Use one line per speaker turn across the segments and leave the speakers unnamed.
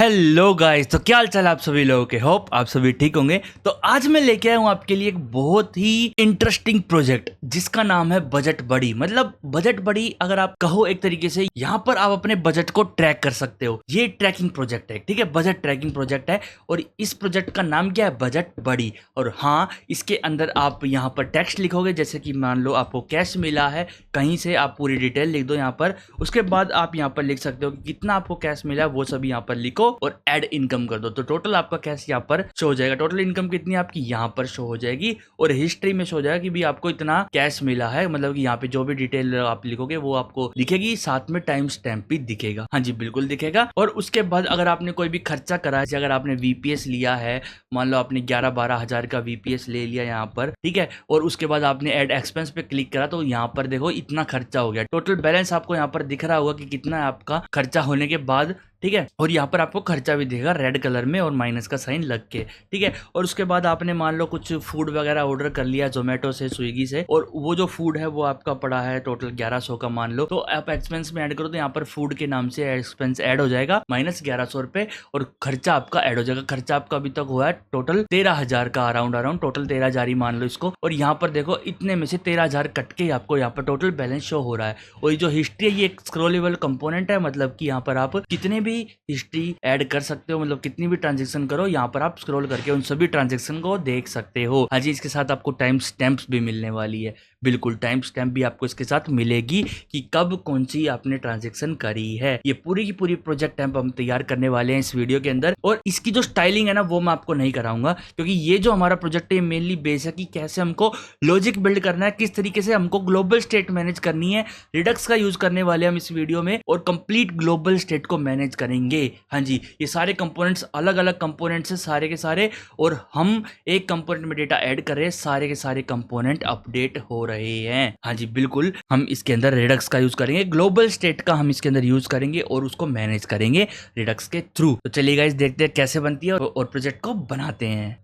Hello guys, तो क्या हाल चाल आप सभी लोगों के। होप आप सभी ठीक होंगे। तो आज मैं लेके आया हूँ आपके लिए एक बहुत ही इंटरेस्टिंग प्रोजेक्ट जिसका नाम है बजट बड़ी। मतलब बजट बड़ी अगर आप कहो एक तरीके से, यहाँ पर आप अपने बजट को ट्रैक कर सकते हो। ये ट्रैकिंग प्रोजेक्ट है, ठीक है, बजट ट्रैकिंग प्रोजेक्ट है। और इस प्रोजेक्ट का नाम क्या है? बजट बड़ी। और हाँ, इसके अंदर आप यहाँ पर टेक्स्ट लिखोगे, जैसे कि मान लो आपको कैश मिला है कहीं से, आप पूरी डिटेल लिख दो यहाँ पर। उसके बाद आप यहाँ पर लिख सकते हो कि कितना आपको कैश मिला है, वो सब यहाँ पर लिखो और ऐड इनकम कर दो। तो टोटल आपका कैश यहाँ पर शो हो जाएगा। टोटल इनकम कितनी आपकी यहाँ पर शो हो जाएगी और हिस्ट्री में शो हो जाएगा कि भी आपको इतना कैश मिला है। मतलब कि यहाँ पे जो भी डिटेल आप लिखोगे वो आपको दिखेगी, साथ में टाइम स्टैम्प भी दिखेगा। हाँ जी, बिल्कुल दिखेगा। और उसके बाद अगर आपने कोई भी खर्चा करा है, अगर आपने वीपीएस लिया है, मान लो आपने 11-12 हजार का वीपीएस ले लिया यहाँ पर, ठीक है, और उसके बाद आपने ऐड एक्सपेंस पे क्लिक करा, तो यहाँ पर देखो इतना खर्चा हो गया। टोटल बैलेंस आपको यहाँ पर दिख रहा होगा कि कितना है आपका खर्चा होने के बाद, ठीक है। और यहाँ पर आपको खर्चा भी दिखेगा रेड कलर में और माइनस का साइन लग के, ठीक है। और उसके बाद आपने मान लो कुछ फूड वगैरह ऑर्डर कर लिया जोमेटो से, स्विगी से, और वो जो फूड है वो आपका पड़ा है टोटल 1100 का मान लो। तो आप एक्सपेंस में ऐड करो तो यहाँ पर फूड के नाम से एक्सपेंस ऐड हो जाएगा -1100 रुपए, और खर्चा आपका ऐड हो जाएगा। खर्चा आपका अभी तक हुआ है टोटल 13,000 का, अराउंड टोटल 13,000 ही मान लो इसको। और यहाँ पर देखो इतने में से 13,000 कट के आपको यहाँ पर टोटल बैलेंस शो हो रहा है। और ये जो हिस्ट्री है ये एक स्क्रॉलेबल कंपोनेंट है, मतलब कि यहाँ पर आप कितने भी हिस्ट्री ऐड कर सकते हो, मतलब कितनी भी ट्रांजैक्शन करो यहाँ पर आप स्क्रॉल करके उन सभी ट्रांजैक्शन को देख सकते हो। हाँ जी, इसके साथ आपको टाइम स्टैम्प्स भी मिलने वाली है। बिल्कुल, टाइम स्टैम्प भी आपको इसके साथ मिलेगी कि कब कौन सी आपने ट्रांजैक्शन करी है। ये पूरी की पूरी प्रोजेक्ट हम तैयार करने वाले हैं इस वीडियो के अंदर। और इसकी जो स्टाइलिंग है ना वो मैं आपको नहीं कराऊंगा, क्योंकि ये जो हमारा प्रोजेक्ट है मेनली बेस है कि कैसे हमको लॉजिक बिल्ड करना है, किस तरीके से हमको ग्लोबल स्टेट मैनेज करनी है। रिडक्स का यूज करने वाले हम इस वीडियो में, और कंप्लीट ग्लोबल स्टेट को मैनेज करेंगे। हाँ जी, ये सारे कंपोनेंट्स अलग अलग कंपोनेंट्स हैं सारे के सारे, और हम एक कंपोनेंट में डेटा ऐड कर रहे हैं, सारे के सारे कंपोनेंट अपडेट हो रहे हैं। हाँ जी, बिल्कुल, हम इसके अंदर रिडक्स का यूज करेंगे, ग्लोबल स्टेट का हम इसके अंदर यूज करेंगे और उसको मैनेज करेंगे रिडक्स के थ्रू। तो चलिए गाइस, देखते हैं कैसे बनती है और प्रोजेक्ट को बनाते हैं।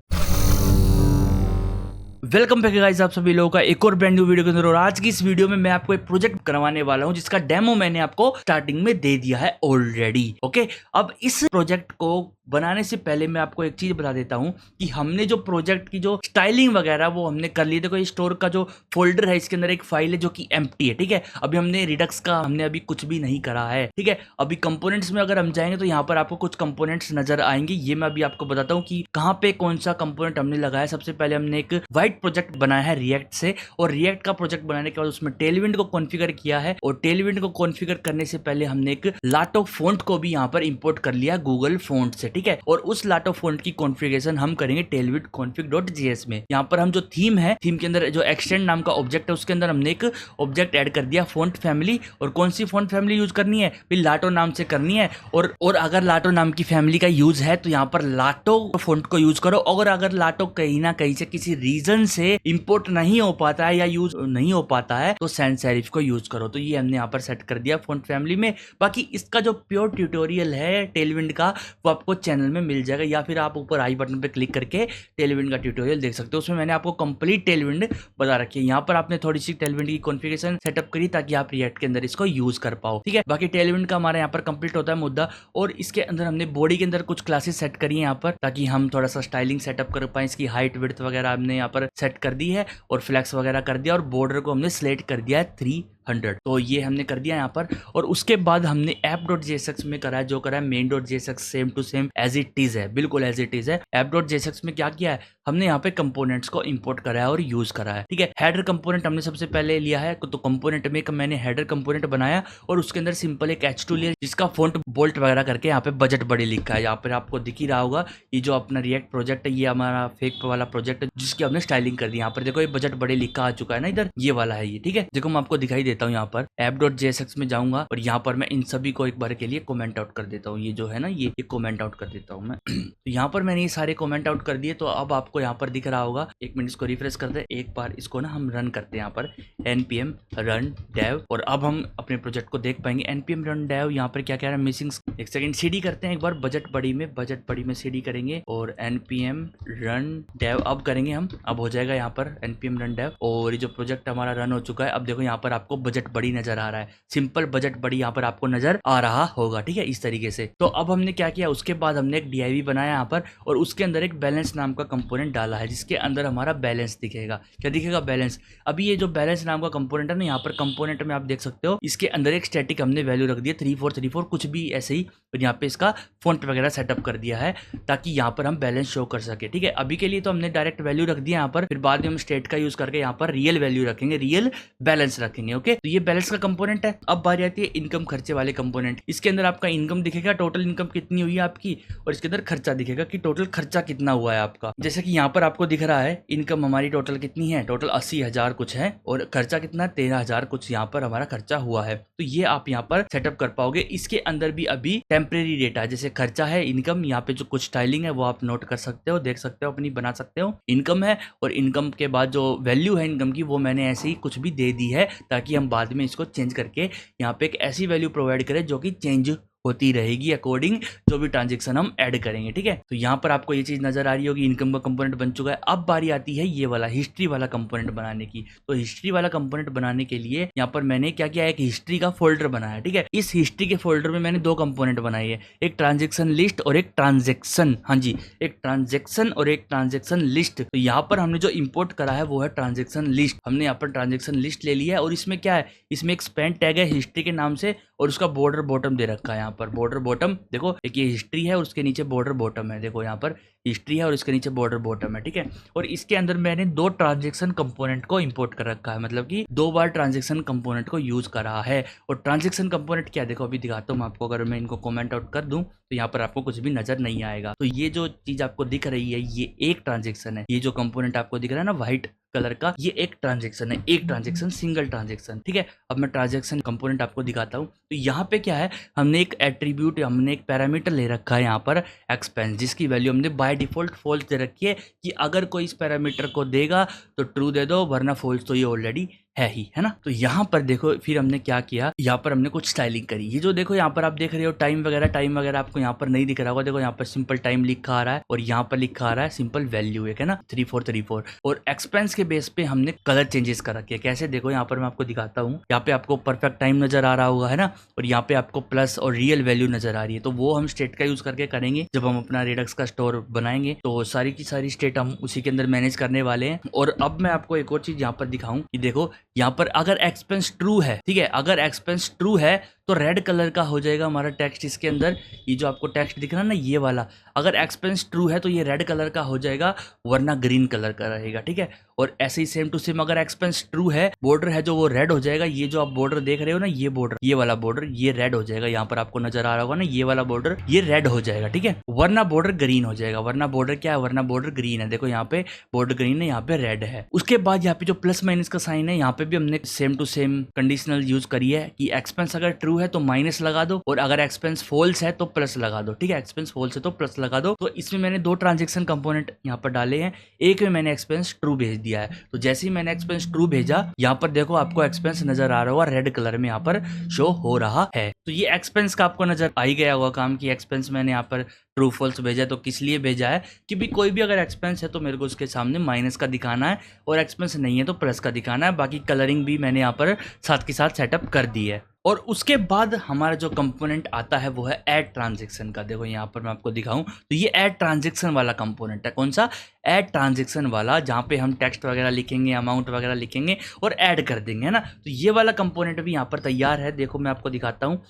वेलकम बैक गाइस, आप सभी लोगों का एक और ब्रांड न्यू वीडियो के अंदर। और आज की इस वीडियो में मैं आपको एक प्रोजेक्ट करवाने वाला हूं जिसका डेमो मैंने आपको स्टार्टिंग में दे दिया है ऑलरेडी। ओके, अब इस प्रोजेक्ट को बनाने से पहले मैं आपको एक चीज बता देता हूं कि हमने जो प्रोजेक्ट की जो स्टाइलिंग वगैरह वो हमने कर ली। देखो ये स्टोर का जो फोल्डर है इसके अंदर एक फाइल है जो कि एम्प्टी है, ठीक है। अभी हमने रिडक्स का हमने अभी कुछ भी नहीं करा है, ठीक है। अभी कंपोनेंट्स में अगर हम जाएंगे तो यहाँ पर आपको कुछ कंपोनेंट्स नजर आएंगे। ये मैं अभी आपको बताता हूँ कि कहाँ पे कौन सा कंपोनेंट हमने लगाया। सबसे पहले हमने एक व्हाइट प्रोजेक्ट बनाया है रिएक्ट से, और रिएक्ट का प्रोजेक्ट बनाने के बाद उसमें टेलविंड को कॉन्फ़िगर किया है। और टेलविंड को कॉन्फ़िगर करने से पहले हमने एक लाटो फॉन्ट को भी यहाँ पर इंपोर्ट कर लिया गूगल फॉन्ट से, ठीक है। और उस लाटो फॉन्ट की कॉन्फ़िगरेशन हम करेंगे टेलविंड config.js में। यहाँ पर हम जो थीम है, थीम के अंदर जो एक्सटेंड नाम का ऑब्जेक्ट है उसके अंदर हमने एक ऑब्जेक्ट ऐड कर दिया फॉन्ट फैमिली। और कौन सी फॉन्ट फैमिली यूज करनी है? फिर लाटो नाम से करनी है। और अगर लाटो नाम की फैमिली का यूज है तो यहाँ पर लाटो फॉन्ट को यूज करो। और अगर लाटो कहीं ना कहीं से किसी रीजन से इंपोर्ट नहीं हो पाता है या यूज नहीं हो पाता है तो सैंस सेरिफ को यूज करो। तो ये हमने यहाँ पर सेट कर दिया फॉन्ट फैमिली में। बाकी इसका जो प्योर ट्यूटोरियल है टेलविंड का वो आपको चैनल में मिल जाएगा, या फिर आप ऊपर आई बटन पे क्लिक करके टेलविंड का ट्यूटोरियल देख सकते हो। उसमें मैंने आपको कंप्लीट टेलविंड बता रखी है। यहाँ पर आपने थोड़ी सी टेलविंड की कॉन्फ़िगरेशन सेटअप करी ताकि आप रिएक्ट के अंदर इसको यूज कर पाओ, ठीक है। बाकी टेलविंड का हमारा यहाँ पर कंप्लीट होता है मुद्दा। और इसके अंदर हमने बॉडी के अंदर कुछ क्लासेस सेट करी है यहाँ पर, ताकि हम थोड़ा सा स्टाइलिंग सेटअप कर पाए। इसकी हाइट विड्थ वगैरह हमने यहाँ पर सेट कर दी है और फ्लैक्स वगैरह कर दिया, और बॉर्डर को हमने सिलेक्ट कर दिया है 300। तो ये हमने कर दिया यहाँ पर। और उसके बाद हमने app.jsx में करा है, जो करा है main.jsx same to same as it is है, बिल्कुल एज इट इज है। app.jsx में क्या किया है, हमने यहाँ पे कंपोनेंट्स को इंपोर्ट करा है और यूज करा है, ठीक है। हेडर कंपोनेंट हमने सबसे पहले लिया है, तो कंपोनेंट में मैंने हेडर कंपोनेंट बनाया और उसके अंदर सिंपल एक h2 लिया जिसका फॉन्ट बोल्ट वगैरह करके यहाँ पे बजट बड़ी लिखा है। यहाँ पर आपको दिख ही रहा होगा ये जो अपना रिएक्ट प्रोजेक्ट है, ये हमारा फेक वाला प्रोजेक्ट है जिसकी हमने स्टाइलिंग कर दी। यहाँ पर देखो ये बजट बड़े लिखा आ चुका है ना, इधर ये वाला है ये, ठीक है। देखो मैं आपको दिखाई देता हूँ, यहाँ पर app.jsx में जाऊंगा और यहाँ पर मैं इन सभी को एक बार के लिए कमेंट आउट कर देता हूँ। ये जो है ना ये कमेंट आउट कर देता हूँ मैं। तो यहाँ पर मैंने ये सारे कमेंट आउट कर दिए। तो अब आपको यहाँ पर दिख रहा होगा, एक मिनट इसको रिफ्रेश करते हैं, एक बार इसको ना हम रन करते हैं यहाँ पर npm run dev, और अब हम अपने प्रोजेक्ट को देख पाएंगे। npm run dev यहाँ पर क्या कह रहा है, मिसिंग। एक सेकंड, cd करते हैं एक बार बजट बड़ी में cd करेंगे और npm run dev अब करेंगे हम। अब हो जाएगा यहाँ पर npm run dev, और ये जो प्रोजेक्ट हमारा रन हो चुका है। अब देखो यहाँ पर आपको बजट बड़ी नजर आ रहा है, सिंपल बजट बड़ी यहाँ पर आपको नजर आ रहा होगा, ठीक है, इस तरीके से। तो अब हमने क्या किया, उसके बाद हमने एक DIV बनाया यहाँ पर और उसके अंदर एक बैलेंस नाम का कंपोनेंट डाला है, जिसके अंदर हमारा बैलेंस दिखेगा। क्या दिखेगा, बैलेंस। अभी ये जो बैलेंस नाम का कंपोनेंट है ना, यहाँ पर कंपोनेंट में आप देख सकते हो, इसके अंदर एक स्टैटिक हमने वैल्यू रख दी है 3434 कुछ भी ऐसे ही, और यहाँ पे इसका फॉन्ट वगैरह सेटअप कर दिया है ताकि यहाँ पर हम बैलेंस शो कर सके, ठीक है। अभी के लिए तो हमने डायरेक्ट वैल्यू रख दिया यहाँ पर, फिर बाद में हम स्टेट का यूज करके यहाँ पर रियल वैल्यू रखेंगे, रियल बैलेंस रखेंगे। ओके, तो ये बैलेंस का कंपोनेंट है। अब बारी आती है इनकम खर्चे वाले कंपोनेंट। इसके अंदर आपका इनकम दिखेगा, टोटल इनकम कितनी हुई है आपकी, और इसके अंदर खर्चा दिखेगा कि टोटल खर्चा कितना हुआ है आपका। जैसे कि यहाँ पर आपको दिख रहा है इनकम हमारी टोटल कितनी है, टोटल 80,000 कुछ है, और खर्चा कितना 13,000 कुछ यहाँ पर हमारा खर्चा हुआ है। तो ये आप यहाँ पर सेटअप कर पाओगे। इसके अंदर भी अभी टेम्परेरी डेटा है, जैसे खर्चा है, इनकम, यहाँ पे जो कुछ स्टाइलिंग है वो आप नोट कर सकते हो, देख सकते हो, अपनी बना सकते हो। इनकम है और इनकम के बाद जो वैल्यू है इनकम की वो मैंने ऐसे ही कुछ भी दे दी है ताकि हम बाद में इसको चेंज करके यहाँ पे एक ऐसी वैल्यू प्रोवाइड करें जो कि चेंज होती रहेगी अकॉर्डिंग जो भी ट्रांजेक्शन हम ऐड करेंगे, ठीक है। तो यहाँ पर आपको ये चीज नजर आ रही होगी, इनकम का कंपोनेंट बन चुका है। अब बारी आती है ये वाला हिस्ट्री वाला कंपोनेंट बनाने की। तो हिस्ट्री वाला कंपोनेंट बनाने के लिए यहाँ पर मैंने क्या किया, एक हिस्ट्री का फोल्डर बनाया, ठीक है। इस हिस्ट्री के फोल्डर में मैंने दो कंपोनेंट बनाए हैं, एक ट्रांजेक्शन लिस्ट और एक ट्रांजेक्शन, हाँ जी, एक ट्रांजेक्शन और एक ट्रांजेक्शन लिस्ट। तो यहाँ पर हमने जो इंपोर्ट करा है वो है ट्रांजेक्शन लिस्ट। हमने यहाँ पर ट्रांजेक्शन लिस्ट ले लिया है और इसमें क्या है, इसमें एक स्पैन टैग है हिस्ट्री के नाम से और उसका बॉर्डर बॉटम दे रखा है। यहाँ पर बॉर्डर बॉटम देखो, एक ये हिस्ट्री है और उसके नीचे बॉर्डर बॉटम है, देखो यहाँ पर हिस्ट्री है और इसके नीचे बॉर्डर बॉटम है, ठीक है। और इसके अंदर मैंने दो ट्रांजेक्शन कंपोनेंट को इंपोर्ट कर रखा है, मतलब कि दो बार ट्रांजेक्शन कंपोनेंट को यूज करा है। और ट्रांजेक्शन कंपोनेंट क्या, देखो अभी दिखाता हूँ आपको, अगर मैं इनको कमेंट आउट कर दूं तो यहाँ पर आपको कुछ भी नजर नहीं आएगा। तो ये जो चीज आपको दिख रही है ये एक ट्रांजेक्शन है, ये जो कंपोनेंट आपको दिख रहा है ना व्हाइट कलर का, ये एक ट्रांजेक्शन है, एक ट्रांजेक्शन, सिंगल ट्रांजेक्शन, ठीक है। अब मैं ट्रांजेक्शन कंपोनेंट आपको दिखाता हूँ। तो यहाँ पे क्या है, हमने एक एट्रीब्यूट, हमने एक पैरामीटर ले रखा है यहाँ पर एक्सपेंस, जिसकी वैल्यू हमने बाय डिफॉल्ट फॉल्स दे रखी है कि अगर कोई इस पैरामीटर को देगा तो ट्रू दे दो, वरना फॉल्स तो ये ऑलरेडी है ही, है ना। तो यहाँ पर देखो फिर हमने क्या किया, यहाँ पर हमने कुछ स्टाइलिंग करी। ये जो देखो यहाँ पर आप देख रहे हो टाइम वगैरह आपको यहाँ पर नहीं दिख रहा होगा, देखो यहाँ पर सिंपल टाइम लिखा आ रहा है और यहाँ पर लिखा आ रहा है सिंपल वैल्यू, है ना, 3434। और एक्सपेंस के बेस पे हमने कलर चेंजेस कर रखे हैं। कैसे, देखो यहाँ पर मैं आपको दिखाता हूँ, यहाँ पे आपको परफेक्ट टाइम नजर आ रहा होगा, है ना, और यहाँ पे आपको प्लस और रियल वैल्यू नजर आ रही है। तो वो हम स्टेट का यूज करके करेंगे जब हम अपना रेडक्स का स्टोर बनाएंगे, तो सारी की सारी स्टेट हम उसी के अंदर मैनेज करने वाले हैं। और अब मैं आपको एक और चीज यहाँ पर दिखाऊं कि देखो यहाँ पर अगर एक्सपेंस ट्रू है, ठीक है, अगर एक्सपेंस ट्रू है तो रेड कलर का हो जाएगा हमारा टेक्स्ट। इसके अंदर ये जो आपको टेक्स्ट दिख रहा है ना ये वाला, अगर एक्सपेंस ट्रू है तो ये रेड कलर का हो जाएगा, वरना ग्रीन कलर का रहेगा, ठीक है। और ऐसे ही सेम टू सेम अगर एक्सपेंस ट्रू है, बॉर्डर है जो वो रेड हो जाएगा। ये जो आप बॉर्डर देख रहे हो ना, ये बॉर्डर, ये वाला बॉर्डर ये रेड हो जाएगा, यहाँ पर आपको नजर आ रहा होगा ना, ये वाला बॉर्डर ये रेड हो जाएगा, ठीक है, वरना बॉर्डर ग्रीन हो जाएगा। वरना बॉर्डर क्या है, वरना बॉर्डर ग्रीन है, देखो यहाँ पे बॉर्डर ग्रीन है, यहाँ पे रेड है। उसके बाद यहाँ पे जो प्लस माइनस का साइन है, यहाँ पे भी हमने same to same conditional use करी है कि एक्सपेंस अगर ट्रू है तो माइनस लगा दो और अगर एक्सपेंस फॉल्स है तो प्लस लगा दो, ठीक है, एक्सपेंस फॉल्स है तो प्लस लगा दो। तो इसमें मैंने दो ट्रांजेक्शन कंपोनेंट यहाँ पर डाले हैं, एक में मैंने एक्सपेंस ट्रू भेज दिया है। तो जैसे ही मैंने एक्सपेंस ट्रू भेजा, यहाँ पर देखो आपको एक्सपेंस नजर आ रहा होगा, रेड कलर में यहाँ पर शो हो रहा है। तो ये एक्सपेंस का आपको नजर आ ही गया होगा काम की एक्सपेंस मैंने यहाँ पर ट्रू फॉल्स भेजा। तो किस लिए भेजा है कि भी कोई भी अगर एक्सपेंस है तो मेरे को उसके सामने माइनस का दिखाना है और एक्सपेंस नहीं है तो प्लस का दिखाना है। बाकी कलरिंग भी मैंने यहाँ पर साथ के साथ सेटअप कर दी है। और उसके बाद हमारा जो कंपोनेंट आता है वो है ऐड ट्रांजैक्शन का। देखो यहाँ पर मैं आपको दिखाऊं तो ये ऐड ट्रांजैक्शन वाला कंपोनेंट है। कौन सा? ऐड ट्रांजैक्शन वाला, जहाँ पे हम टेक्स्ट वगैरह लिखेंगे, अमाउंट वगैरह लिखेंगे और ऐड कर देंगे, है ना। तो ये वाला कंपोनेंट भी यहाँ पर तैयार है। देखो मैं आपको दिखाता हूँ,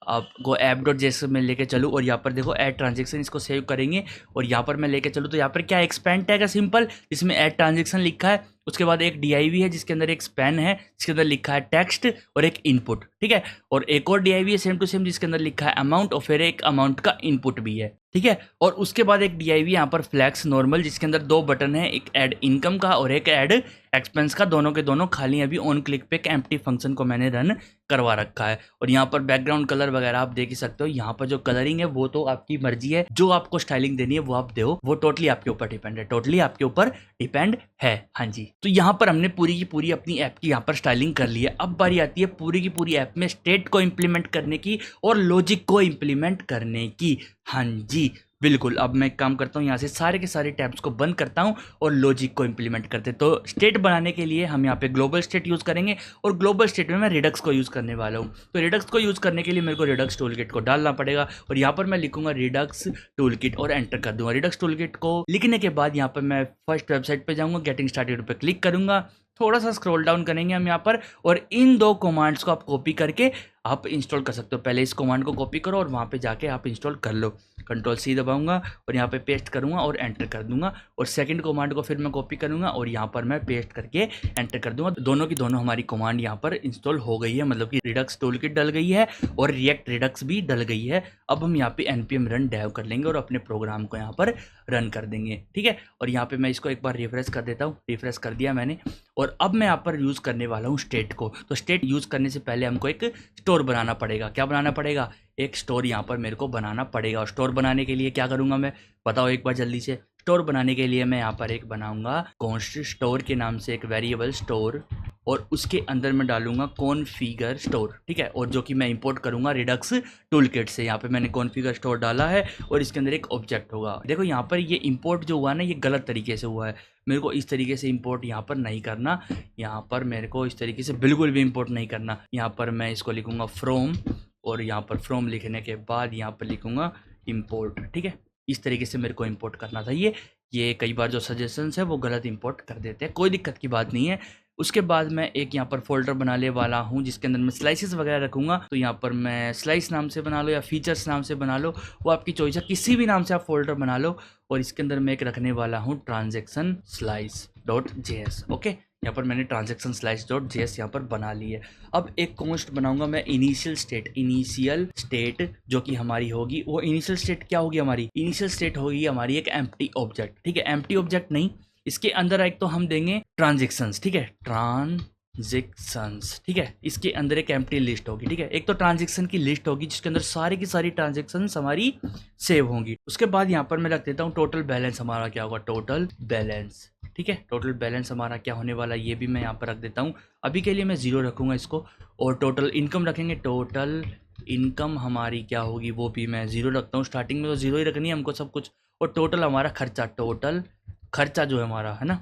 आपको ऐप डॉट जैसे मैं लेके चलूँ और यहाँ पर देखो ऐड ट्रांजैक्शन, इसको सेव करेंगे और यहाँ पर मैं लेके चलूँ तो यहाँ पर क्या एक्सपेंड टैग है सिंपल, जिसमें ऐड ट्रांजैक्शन लिखा है। उसके बाद एक DIV है जिसके अंदर एक स्पैन है जिसके अंदर लिखा है टेक्स्ट और एक इनपुट, ठीक है। और एक और DIV है सेम टू सेम जिसके अंदर लिखा है अमाउंट और फिर एक अमाउंट का इनपुट भी है, ठीक है। और उसके बाद एक DIV यहाँ पर फ्लैक्स नॉर्मल जिसके अंदर दो बटन है, एक ऐड इनकम का और एक ऐड एक्सपेंस का, दोनों के दोनों खाली। अभी ऑन क्लिक पे एक एम्प्टी फंक्शन को मैंने रन करवा रखा है। और यहाँ पर बैकग्राउंड कलर वगैरह आप देख ही सकते हो। यहाँ पर जो कलरिंग है वो तो आपकी मर्जी है, जो आपको स्टाइलिंग देनी है वो आप दो, वो टोटली आपके ऊपर डिपेंड है, टोटली आपके ऊपर डिपेंड है। हाँ जी, तो यहाँ पर हमने पूरी की पूरी अपनी ऐप की यहाँ पर स्टाइलिंग कर ली है। अब बारी आती है पूरी की पूरी ऐप में स्टेट को इम्प्लीमेंट करने की और लॉजिक को इम्प्लीमेंट करने की। हाँ जी, बिल्कुल, अब मैं एक काम करता हूँ, यहाँ से सारे के सारे टैब्स को बंद करता हूँ और लॉजिक को इम्प्लीमेंट करते हैं। तो स्टेट बनाने के लिए हम यहाँ पे ग्लोबल स्टेट यूज़ करेंगे और ग्लोबल स्टेट में मैं रिडक्स को यूज़ करने वाला हूँ। तो रिडक्स को यूज़ करने के लिए मेरे को रिडक्स टूलकिट को डालना पड़ेगा और यहाँ पर मैं लिखूंगा रिडक्स टूलकिट और एंटर कर दूंगा। रिडक्स टूलकिट को लिखने के बाद यहाँ पर मैं फर्स्ट वेबसाइट पर जाऊँगा, गेटिंग स्टार्टेड पर क्लिक करूँगा, थोड़ा सा स्क्रॉल डाउन करेंगे हम यहाँ पर और इन 2 कमांड्स को आप कॉपी करके आप इंस्टॉल कर सकते हो। पहले इस कमांड को कॉपी करो और वहाँ पे जाके आप इंस्टॉल कर लो। कंट्रोल सी दबाऊंगा और यहाँ पे पेस्ट करूँगा और एंटर कर दूंगा और सेकंड कमांड को फिर मैं कॉपी करूँगा और यहाँ पर मैं पेस्ट करके एंटर कर दूंगा। दोनों की दोनों हमारी कमांड यहाँ पर इंस्टॉल हो गई है, मतलब कि रिडक्स टूलकिट डल गई है और रिएक्ट रिडक्स भी डल गई है। अब हम यहाँ पे npm रन डेव कर लेंगे और अपने प्रोग्राम को यहाँ पर रन कर देंगे, ठीक है। और यहाँ पे मैं इसको एक बार रिफ्रेश कर देता हूँ, रिफ्रेश कर दिया मैंने। और अब मैं यहाँ पर यूज़ करने वाला हूँ स्टेट को। तो स्टेट यूज़ करने से पहले हमको एक स्टोर बनाना पड़ेगा। क्या बनाना पड़ेगा? एक स्टोर यहाँ पर मेरे को बनाना पड़ेगा। और स्टोर बनाने के लिए क्या करूँगा मैं, बताओ एक बार जल्दी से। स्टोर बनाने के लिए मैं यहाँ पर एक बनाऊँगा कॉन्स्ट स्टोर के नाम से एक वेरिएबल स्टोर और उसके अंदर मैं डालूंगा कॉन्फ़िगर स्टोर, ठीक है। और जो कि मैं इंपोर्ट करूंगा रिडक्स टूलकिट से। यहाँ पे मैंने कॉन्फ़िगर स्टोर डाला है और इसके अंदर एक ऑब्जेक्ट होगा। देखो यहाँ पर ये इंपोर्ट जो हुआ ना, ये गलत तरीके से हुआ है। मेरे को इस तरीके से इंपोर्ट यहाँ पर नहीं करना, यहाँ पर मेरे को इस तरीके से बिल्कुल भी इंपोर्ट नहीं करना। यहाँ पर मैं इसको लिखूँगा फ्रॉम और यहाँ पर फ्रॉम लिखने के बाद यहाँ पर लिखूँगा इम्पोर्ट, ठीक है। इस तरीके से मेरे को इंपोर्ट करना था। ये कई बार जो सजेशंस है वो गलत इंपोर्ट कर देते हैं, कोई दिक्कत की बात नहीं है। उसके बाद मैं एक यहाँ पर फोल्डर बनाने वाला हूँ जिसके अंदर मैं स्लाइसेस वगैरह रखूँगा। तो यहाँ पर मैं स्लाइस नाम से बना लो या फीचर्स नाम से बना लो, वो आपकी चॉइस है, किसी भी नाम से आप फोल्डर बना लो। और इसके अंदर मैं एक रखने वाला हूँ transaction slice dot JS, okay. यहाँ पर मैंने ट्रांजेक्शन स्लाइस डॉट जेएस यहाँ पर बना ली है। अब एक कॉन्स्ट बनाऊंगा मैं इनिशियल स्टेट जो कि हमारी होगी, वो इनिशियल स्टेट क्या होगी हमारी? इनिशियल स्टेट होगी हमारी एक एम्प्टी ऑब्जेक्ट, ठीक है। एम्प्टी ऑब्जेक्ट नहीं, इसके अंदर एक तो हम देंगे ट्रांजेक्शंस, ठीक है, ट्रांजेक्शंस, ठीक है। इसके अंदर एक एम्प्टी लिस्ट होगी, ठीक है। एक तो ट्रांजेक्शन की लिस्ट होगी जिसके अंदर सारी की सारी ट्रांजेक्शंस हमारी सेव होंगी। उसके बाद यहाँ पर मैं रख देता हूँ टोटल बैलेंस हमारा क्या होगा, टोटल बैलेंस, ठीक है। टोटल बैलेंस हमारा क्या होने वाला ये भी मैं यहाँ पर रख देता हूँ। अभी के लिए मैं 0 रखूँगा इसको। और टोटल इनकम रखेंगे, टोटल इनकम हमारी क्या होगी वो भी मैं 0 रखता हूँ। स्टार्टिंग में तो 0 ही रखनी है हमको सब कुछ। और टोटल हमारा खर्चा, टोटल खर्चा जो है हमारा है ना,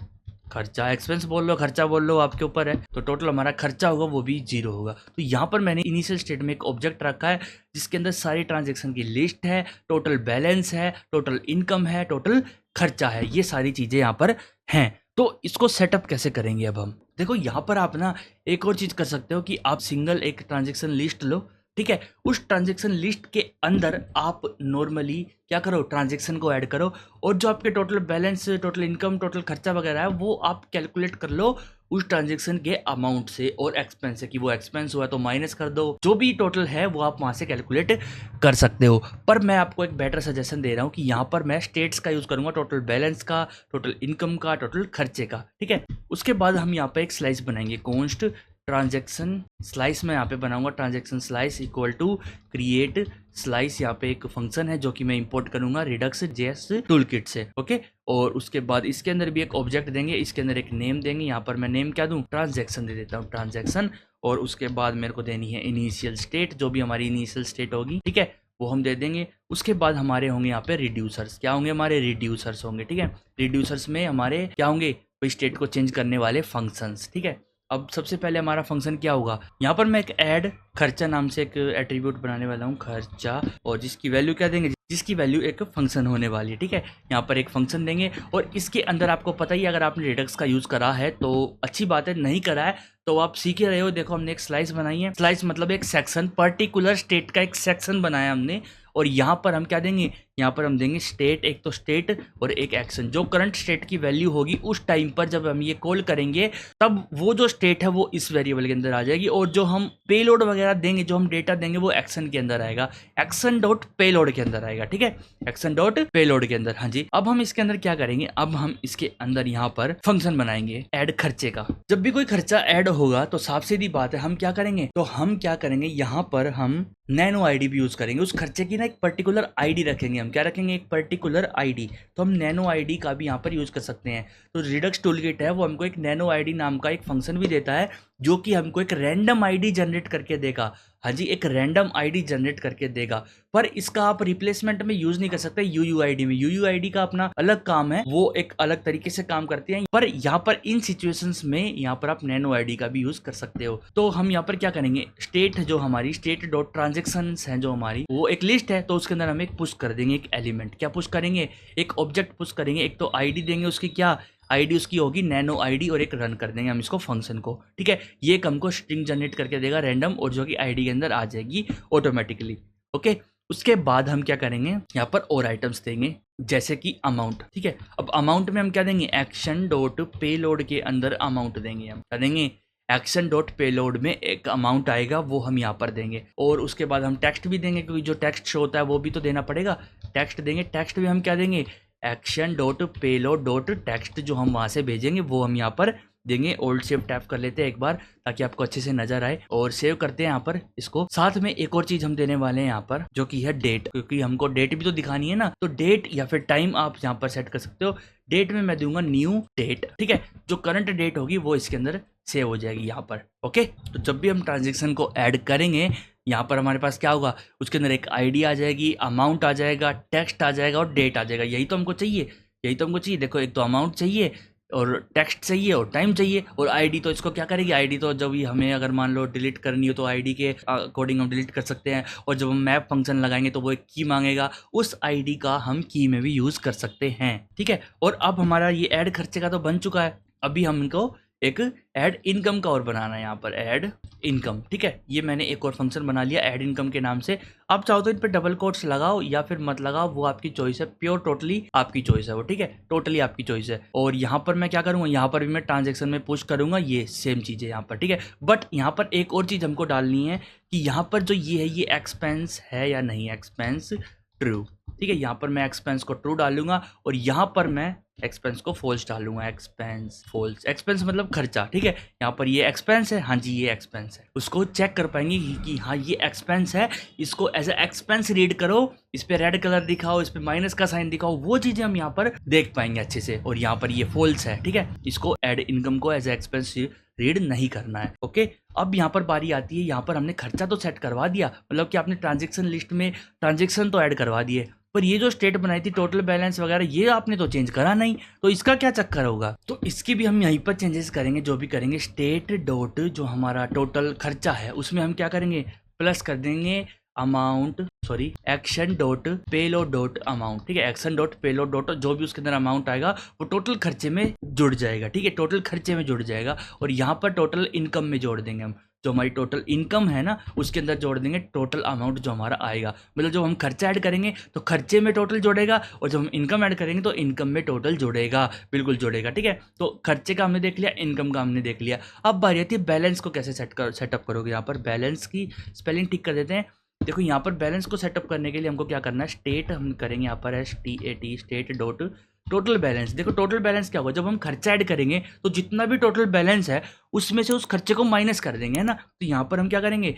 खर्चा एक्सपेंस बोल लो, खर्चा बोल लो, आपके ऊपर है। तो टोटल हमारा खर्चा होगा वो भी 0 होगा। तो यहाँ पर मैंने इनिशियल स्टेट में एक ऑब्जेक्ट रखा है जिसके अंदर सारी ट्रांजेक्शन की लिस्ट है, टोटल बैलेंस है, टोटल इनकम है, टोटल खर्चा है, ये सारी चीज़ें यहाँ पर हैं। तो इसको सेटअप कैसे करेंगे अब हम? देखो यहाँ पर आप ना एक और चीज़ कर सकते हो कि आप सिंगल एक ट्रांजेक्शन लिस्ट लो, ठीक है। उस ट्रांजेक्शन लिस्ट के अंदर आप नॉर्मली क्या करो, ट्रांजेक्शन को ऐड करो और जो आपके total balance, total income, total खर्चा वगैरह है वो आप कैलकुलेट कर लो उस ट्रांजेक्शन के अमाउंट से और एक्सपेंस से, कि वो एक्सपेंस हुआ तो माइनस कर दो, जो भी टोटल है वो आप वहाँ से कैलकुलेट कर सकते हो। पर मैं आपको एक बेटर सजेशन दे रहा हूँ कि यहाँ पर मैं स्टेट्स का यूज़ करूँगा, टोटल बैलेंस का, टोटल इनकम का, टोटल खर्चे का, ठीक है। उसके बाद हम यहाँ पर एक स्लाइस बनाएंगे, कॉन्स्ट ट्रांजेक्शन स्लाइस में यहाँ पे बनाऊंगा transaction slice equal to create slice. यहाँ पे एक फंक्शन है जो कि मैं इंपोर्ट करूंगा रिडक्स जेएस टूलकिट से, ओके। और उसके बाद इसके अंदर भी एक ऑब्जेक्ट देंगे, इसके अंदर एक नेम देंगे। यहाँ पर मैं नेम क्या दूं, ट्रांजेक्शन दे देता हूँ, ट्रांजेक्शन। और उसके बाद मेरे को देनी है इनिशियल स्टेट, जो भी हमारी इनिशियल स्टेट होगी, ठीक है, वो हम दे देंगे। उसके बाद हमारे होंगे यहाँ पे रिड्यूसर्स, क्या होंगे हमारे रिड्यूसर्स होंगे, ठीक है। रिड्यूसर्स में हमारे क्या होंगे, स्टेट को चेंज करने वाले फंक्शंस, ठीक है। अब सबसे पहले हमारा फंक्शन क्या होगा, यहाँ पर मैं एक ऐड खर्चा नाम से एक एट्रीब्यूट बनाने वाला हूँ, खर्चा, और जिसकी वैल्यू क्या देंगे, जिसकी वैल्यू एक फंक्शन होने वाली है, ठीक है। यहाँ पर एक फंक्शन देंगे और इसके अंदर आपको पता ही, अगर आपने रिडक्स का यूज़ करा है तो अच्छी बात है, नहीं करा है तो आप सीख ही रहे हो। देखो हमने एक स्लाइस बनाई है, स्लाइस मतलब एक सेक्शन, पर्टिकुलर स्टेट का एक सेक्शन बनाया हमने। और यहाँ पर हम क्या देंगे, यहाँ पर हम देंगे स्टेट, एक तो स्टेट और एक एक्शन, जो करंट स्टेट की वैल्यू होगी उस टाइम पर जब हम ये कॉल करेंगे तब वो जो स्टेट है वो इस वेरिएबल के अंदर आ जाएगी। और जो हम पेलोड वगैरह देंगे, जो हम डेटा देंगे वो एक्शन के अंदर आएगा, एक्शन डॉट पेलोड के अंदर आएगा, ठीक है, एक्शन डॉट पेलोड के अंदर। हाँ जी, अब हम इसके अंदर क्या करेंगे, अब हम इसके अंदर यहाँ पर फंक्शन बनाएंगे ऐड खर्चे का। जब भी कोई खर्चा ऐड होगा तो साफ सीधी बात है हम क्या करेंगे, तो हम क्या करेंगे, यहाँ पर हम नैनो आईडी भी यूज करेंगे। उस खर्चे की ना एक पर्टिकुलर आईडी रखेंगे, हम क्या रखेंगे, एक पर्टिकुलर आईडी। तो हम नैनो आईडी का भी यहाँ पर यूज कर सकते हैं। तो रिडक्स टूलकिट है वो हमको एक नैनो आईडी नाम का एक फंक्शन भी देता है जो कि हमको एक रैंडम आईडी जनरेट करके देगा। हाँ जी, एक रैंडम आईडी जनरेट करके देगा, पर इसका आप रिप्लेसमेंट में यूज नहीं कर सकते यूयूआईडी में। यूयूआईडी का अपना अलग काम है, वो एक अलग तरीके से काम करती है, पर यहाँ पर इन सिचुएशंस में यहाँ पर आप नैनो आईडी का भी यूज कर सकते हो। तो हम यहाँ पर क्या करेंगे, स्टेट जो हमारी स्टेट डॉट ट्रांजेक्शन है जो हमारी, वो एक लिस्ट है, तो उसके अंदर हम एक पुश कर देंगे, एक एलिमेंट। क्या पुश करेंगे, एक ऑब्जेक्ट पुश करेंगे। एक तो आईडी देंगे उसकी, क्या आईडी उसकी होगी नैनो आईडी, और एक रन कर देंगे हम इसको फंक्शन को, ठीक है। ये एक हमको स्ट्रिंग जनरेट करके देगा रैंडम, और जो कि आईडी के अंदर आ जाएगी ऑटोमेटिकली, ओके। उसके बाद हम क्या करेंगे, यहाँ पर और आइटम्स देंगे, जैसे कि अमाउंट, ठीक है। अब अमाउंट में हम क्या देंगे, एक्शन डॉट पेलोड के अंदर अमाउंट देंगे। हम क्या देंगे, एक्शन डॉट पेलोड में एक अमाउंट आएगा, वो हम यहाँ पर देंगे। और उसके बाद हम टेक्स्ट भी देंगे, क्योंकि जो टेक्स्ट शो होता है वो भी तो देना पड़ेगा। टेक्स्ट देंगे, टेक्स्ट भी हम क्या देंगे, action dot payload dot text, जो हम वहाँ से भेजेंगे वो हम यहाँ पर देंगे। ओल्ड सेव टैप कर लेते हैं एक बार, ताकि आपको अच्छे से नजर आए, और सेव करते हैं यहाँ पर इसको। साथ में एक और चीज हम देने वाले हैं यहाँ पर, जो कि है डेट, क्योंकि हमको डेट भी तो दिखानी है ना। तो डेट या फिर टाइम आप यहाँ पर सेट कर सकते हो। डेट में मैं दूंगा न्यू डेट, ठीक है। जो करंट डेट होगी वो इसके अंदर सेव हो जाएगी यहाँ पर, ओके। तो जब भी हम ट्रांजेक्शन को ऐड करेंगे, यहाँ पर हमारे पास क्या होगा, उसके अंदर एक आईडी आ जाएगी, अमाउंट आ जाएगा, टेक्स्ट आ जाएगा और डेट आ जाएगा। यही तो हमको चाहिए, यही तो हमको चाहिए। देखो, एक तो अमाउंट चाहिए और टेक्स्ट चाहिए और टाइम चाहिए, और आईडी तो इसको क्या करेगी, आईडी तो जब भी हमें अगर मान लो डिलीट करनी हो तो आईडी के अकॉर्डिंग हम डिलीट कर सकते हैं। और जब हम मैप फंक्शन लगाएंगे तो वो एक की मांगेगा, उस आईडी का हम की में भी यूज कर सकते हैं, ठीक है। और अब हमारा ये ऐड खर्चे का तो बन चुका है, अभी हमको एक ऐड इनकम का और बनाना है, यहाँ पर ऐड इनकम, ठीक है। ये मैंने एक और फंक्शन बना लिया ऐड इनकम के नाम से। आप चाहो तो इन पे डबल कोट्स लगाओ या फिर मत लगाओ, वो आपकी चॉइस है, प्योर टोटली आपकी चॉइस है वो, ठीक है, टोटली आपकी चॉइस है। और यहाँ पर मैं क्या करूँगा, यहाँ पर भी मैं ट्रांजेक्शन में पुश करूँगा, ये सेम चीज़ है यहाँ पर, ठीक है। बट यहाँ पर एक और चीज़ हमको डालनी है कि यहाँ पर जो ये है, ये एक्सपेंस है या नहीं, एक्सपेंस ट्रू, ठीक है। यहाँ पर मैं एक्सपेंस को ट्रू डालूंगा, और यहाँ पर मैं एक्सपेंस को फॉल्स डालूंगा, एक्सपेंस फॉल्स। एक्सपेंस मतलब खर्चा, ठीक है। यहाँ पर ये एक्सपेंस है, हाँ जी ये एक्सपेंस है। उसको चेक कर पाएंगे कि हाँ ये एक्सपेंस है, इसको एज ए एक्सपेंस रीड करो, इस पे रेड कलर दिखाओ, इस पे माइनस का साइन दिखाओ, वो चीजें हम यहाँ पर देख पाएंगे अच्छे से। और यहाँ पर ये फॉल्स है, ठीक है, इसको ऐड इनकम को एज ए एक्सपेंस रीड नहीं करना है, ओके। अब यहाँ पर बारी आती है, यहाँ पर हमने खर्चा तो सेट करवा दिया, मतलब कि आपने ट्रांजेक्शन लिस्ट में ट्रांजेक्शन तो ऐड करवा दिए, पर ये जो स्टेट बनाई थी टोटल बैलेंस वगैरह, ये आपने तो चेंज करा नहीं, तो इसका क्या चक्कर होगा। तो इसकी भी हम यहीं पर चेंजेस करेंगे, जो भी करेंगे। स्टेट डॉट जो हमारा टोटल खर्चा है, उसमें हम क्या करेंगे, प्लस कर देंगे amount, sorry action dot payload dot amount, ठीक है। एक्शन डॉट पेलोड डॉट, जो भी उसके अंदर अमाउंट आएगा वो टोटल खर्चे में जुड़ जाएगा, ठीक है, टोटल खर्चे में जुड़ जाएगा। और यहाँ पर टोटल इनकम में जोड़ देंगे हम, जो हमारी टोटल इनकम है ना, उसके अंदर जोड़ देंगे टोटल अमाउंट जो हमारा आएगा। मतलब जब हम खर्चा ऐड करेंगे तो खर्चे में टोटल जोड़ेगा, और जब हम इनकम ऐड करेंगे तो इनकम में टोटल जोड़ेगा, बिल्कुल जोड़ेगा, ठीक है। तो खर्चे का हमने देख लिया, इनकम का हमने देख लिया। अब बारी आती है बैलेंस को कैसे सेटअप करोगे। यहाँ पर बैलेंस की स्पेलिंग ठीक कर देते हैं। देखो यहाँ पर बैलेंस को सेटअप करने के लिए हमको क्या करना है, स्टेट हम करेंगे यहाँ पर STAT state dot total balance. देखो टोटल बैलेंस क्या होगा, जब हम खर्चा ऐड करेंगे तो जितना भी टोटल बैलेंस है उसमें से उस खर्चे को माइनस कर देंगे, है ना। तो यहाँ पर हम क्या करेंगे,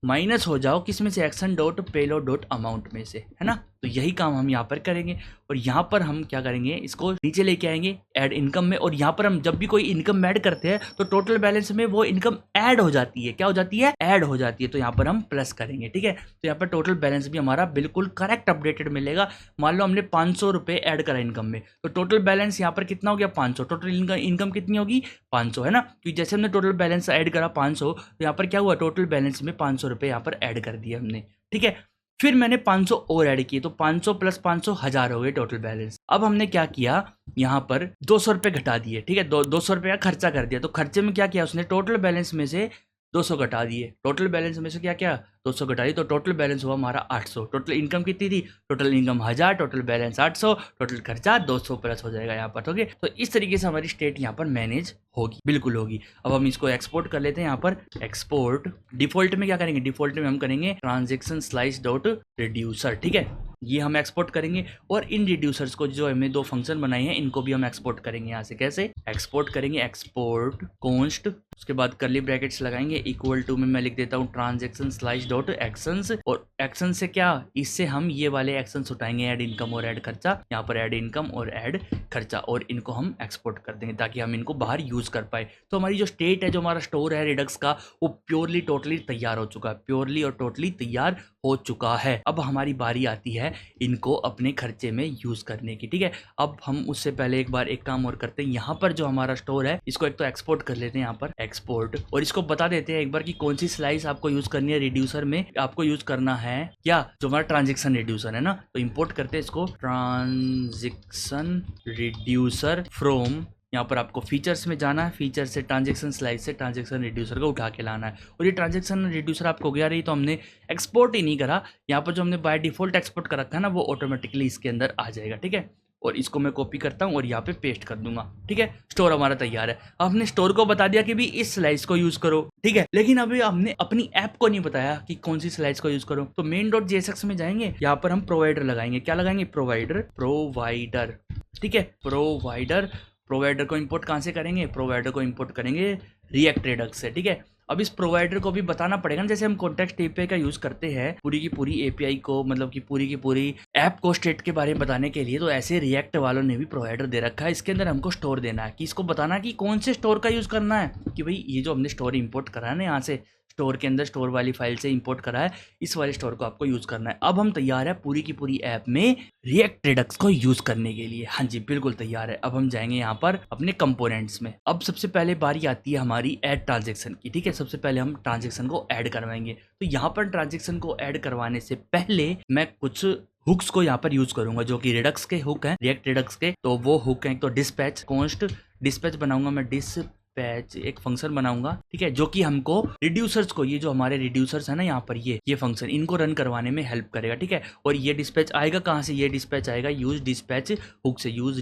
माइनस हो जाओ किस में से, action dot payload dot amount में से, है ना। तो यही काम हम यहाँ पर करेंगे। और यहाँ पर हम क्या करेंगे, इसको नीचे लेके आएंगे ऐड इनकम में, और यहाँ पर हम जब भी कोई इनकम ऐड करते हैं तो टोटल बैलेंस में वो इनकम ऐड हो जाती है, क्या हो जाती है, ऐड हो जाती है। तो यहाँ पर हम प्लस करेंगे, ठीक है। तो यहाँ पर टोटल बैलेंस भी हमारा बिल्कुल करेक्ट अपडेटेड मिलेगा। मान लो हमने 500 रुपये ऐड करा इनकम में, तो टोटल बैलेंस यहाँ पर कितना हो गया, 500। टोटल इनकम कितनी होगी, 500, है ना। क्योंकि जैसे हमने टोटल बैलेंस ऐड करा 500, तो यहाँ पर क्या हुआ, टोटल बैलेंस में 500 रुपये यहाँ पर ऐड कर दिया हमने, ठीक है। फिर मैंने 500 और ऐड किए, तो 500 प्लस 500 1000 हो गए टोटल बैलेंस। अब हमने क्या किया, यहाँ पर 200 रुपये घटा दिए, ठीक है, 200 रुपये का खर्चा कर दिया। तो खर्चे में क्या किया उसने, टोटल बैलेंस में से 200 घटा दिए, टोटल बैलेंस में से क्या क्या 200 घटा दिए, तो टोटल बैलेंस हुआ हमारा 800। टोटल इनकम कितनी थी, total income 1000, total balance 800, total खर्चा 200 प्लस हो जाएगा यहाँ पर, ओके। तो इस तरीके से हमारी स्टेट यहाँ पर मैनेज होगी, बिल्कुल होगी। अब हम इसको एक्सपोर्ट कर लेते हैं। यहाँ पर एक्सपोर्ट डिफॉल्ट में क्या करेंगे, डिफॉल्ट में हम करेंगे ट्रांजेक्शन स्लाइस डॉट रिड्यूसर, ठीक है, ये हम एक्सपोर्ट करेंगे। और इन रिड्यूसर्स को जो हमने 2 फंक्शन बनाए हैं, इनको भी हम एक्सपोर्ट करेंगे यहाँ से। कैसे एक्सपोर्ट करेंगे, एक्सपोर्ट कॉन्स्ट उसके बाद कर्ली ब्रैकेट्स लगाएंगे, इक्वल टू में मैं लिख देता हूँ ट्रांजेक्शन स्लाइस डॉट एक्शंस, और एक्शन से क्या, इससे हम ये वाले एक्शंस उठाएंगे, ऐड इनकम और ऐड खर्चा, यहाँ पर ऐड इनकम और ऐड खर्चा, और इनको हम एक्सपोर्ट कर देंगे ताकि हम इनको बाहर यूज कर पाए। तो हमारी जो स्टेट है, जो हमारा स्टोर है रिडक्स का, वो प्योरली टोटली तैयार हो चुका है, प्योरली और टोटली तैयार हो चुका है। अब हमारी बारी आती है इनको अपने खर्चे में यूज करने की, ठीक है। अब हम उससे पहले एक बार एक काम और करते हैं, यहाँ पर जो हमारा स्टोर है इसको एक तो एक्सपोर्ट कर लेते हैं, यहाँ पर एक्सपोर्ट, और इसको बता देते हैं एक बार कि कौन सी स्लाइस आपको यूज करनी है। रिड्यूसर में आपको यूज करना है क्या, जो हमारा ट्रांजेक्शन रिड्यूसर है ना, तो इंपोर्ट करते हैं इसको, ट्रांजेक्शन रिड्यूसर फ्रॉम, यहाँ पर आपको फीचर्स में जाना है, फीचर से ट्रांजेक्शन स्लाइस से ट्रांजेक्शन रिड्यूसर को उठा के लाना है। और ये ट्रांजेक्शन रिड्यूसर आपको गया रही तो हमने एक्सपोर्ट ही नहीं करा, यहाँ पर जो हमने बाय डिफॉल्ट एक्सपोर्ट कर रखा है ना, वो ऑटोमेटिकली इसके अंदर आ जाएगा, ठीक है। और इसको मैं कॉपी करता हूँ और यहाँ पे पेस्ट कर दूंगा, ठीक है। स्टोर हमारा तैयार है। अब हमने स्टोर को बता दिया कि भी इस स्लाइस को यूज करो, ठीक है, लेकिन अभी हमने अपनी ऐप को नहीं बताया कि कौन सी स्लाइस को यूज करो। तो main.jsx में जाएंगे, यहाँ पर हम प्रोवाइडर लगाएंगे, क्या लगाएंगे, प्रोवाइडर, ठीक है, प्रोवाइडर को इंपोर्ट कहाँ से करेंगे, प्रोवाइडर को इंपोर्ट करेंगे रिएक्ट रिडक्स से, ठीक है। अब इस प्रोवाइडर को भी बताना पड़ेगा ना, जैसे हम कॉन्टेक्स्ट एपीआई का यूज करते हैं पूरी की पूरी एपीआई को, मतलब कि पूरी की पूरी ऐप को स्टेट के बारे में बताने के लिए, तो ऐसे रिएक्ट वालों ने भी प्रोवाइडर दे रखा है। इसके अंदर हमको स्टोर देना है, कि इसको बताना कि कौन से स्टोर का यूज करना है, कि भाई ये जो हमने स्टोर इंपोर्ट करा है ना, यहाँ से स्टोर के अंदर स्टोर वाली फाइल से इंपोर्ट करा है, इस वाले स्टोर को आपको यूज करना है। अब हम तैयार है पूरी की पूरी ऐप में रिएक्ट रिडक्स को यूज करने के लिए, हाँ जी बिल्कुल तैयार है। अब हम जाएंगे यहाँ पर अपने कंपोनेंट्स में। अब सबसे पहले बारी आती है हमारी ऐड ट्रांजेक्शन की, ठीक है। सबसे पहले हम ट्रांजेक्शन को ऐड करवाएंगे, तो यहाँ पर ट्रांजेक्शन को ऐड करवाने से पहले मैं कुछ हुक्स को यहाँ पर यूज करूंगा, जो कि रिडक्स के हुक हैं, रिएक्ट रिडक्स के। तो वो हुक हैं, तो डिस्पैच, कॉन्स्ट डिस्पैच बनाऊंगा मैं, डिस्पैच एक फंक्शन बनाऊंगा, ठीक है, जो कि हमको रिड्यूसर्स को, ये जो हमारे रिड्यूसर्स है ना यहाँ पर, ये फंक्शन इनको रन करवाने में हेल्प करेगा, ठीक है। और ये डिस्पैच आएगा कहाँ से, ये डिस्पैच आएगा यूज डिस्पैच हुक से, यूज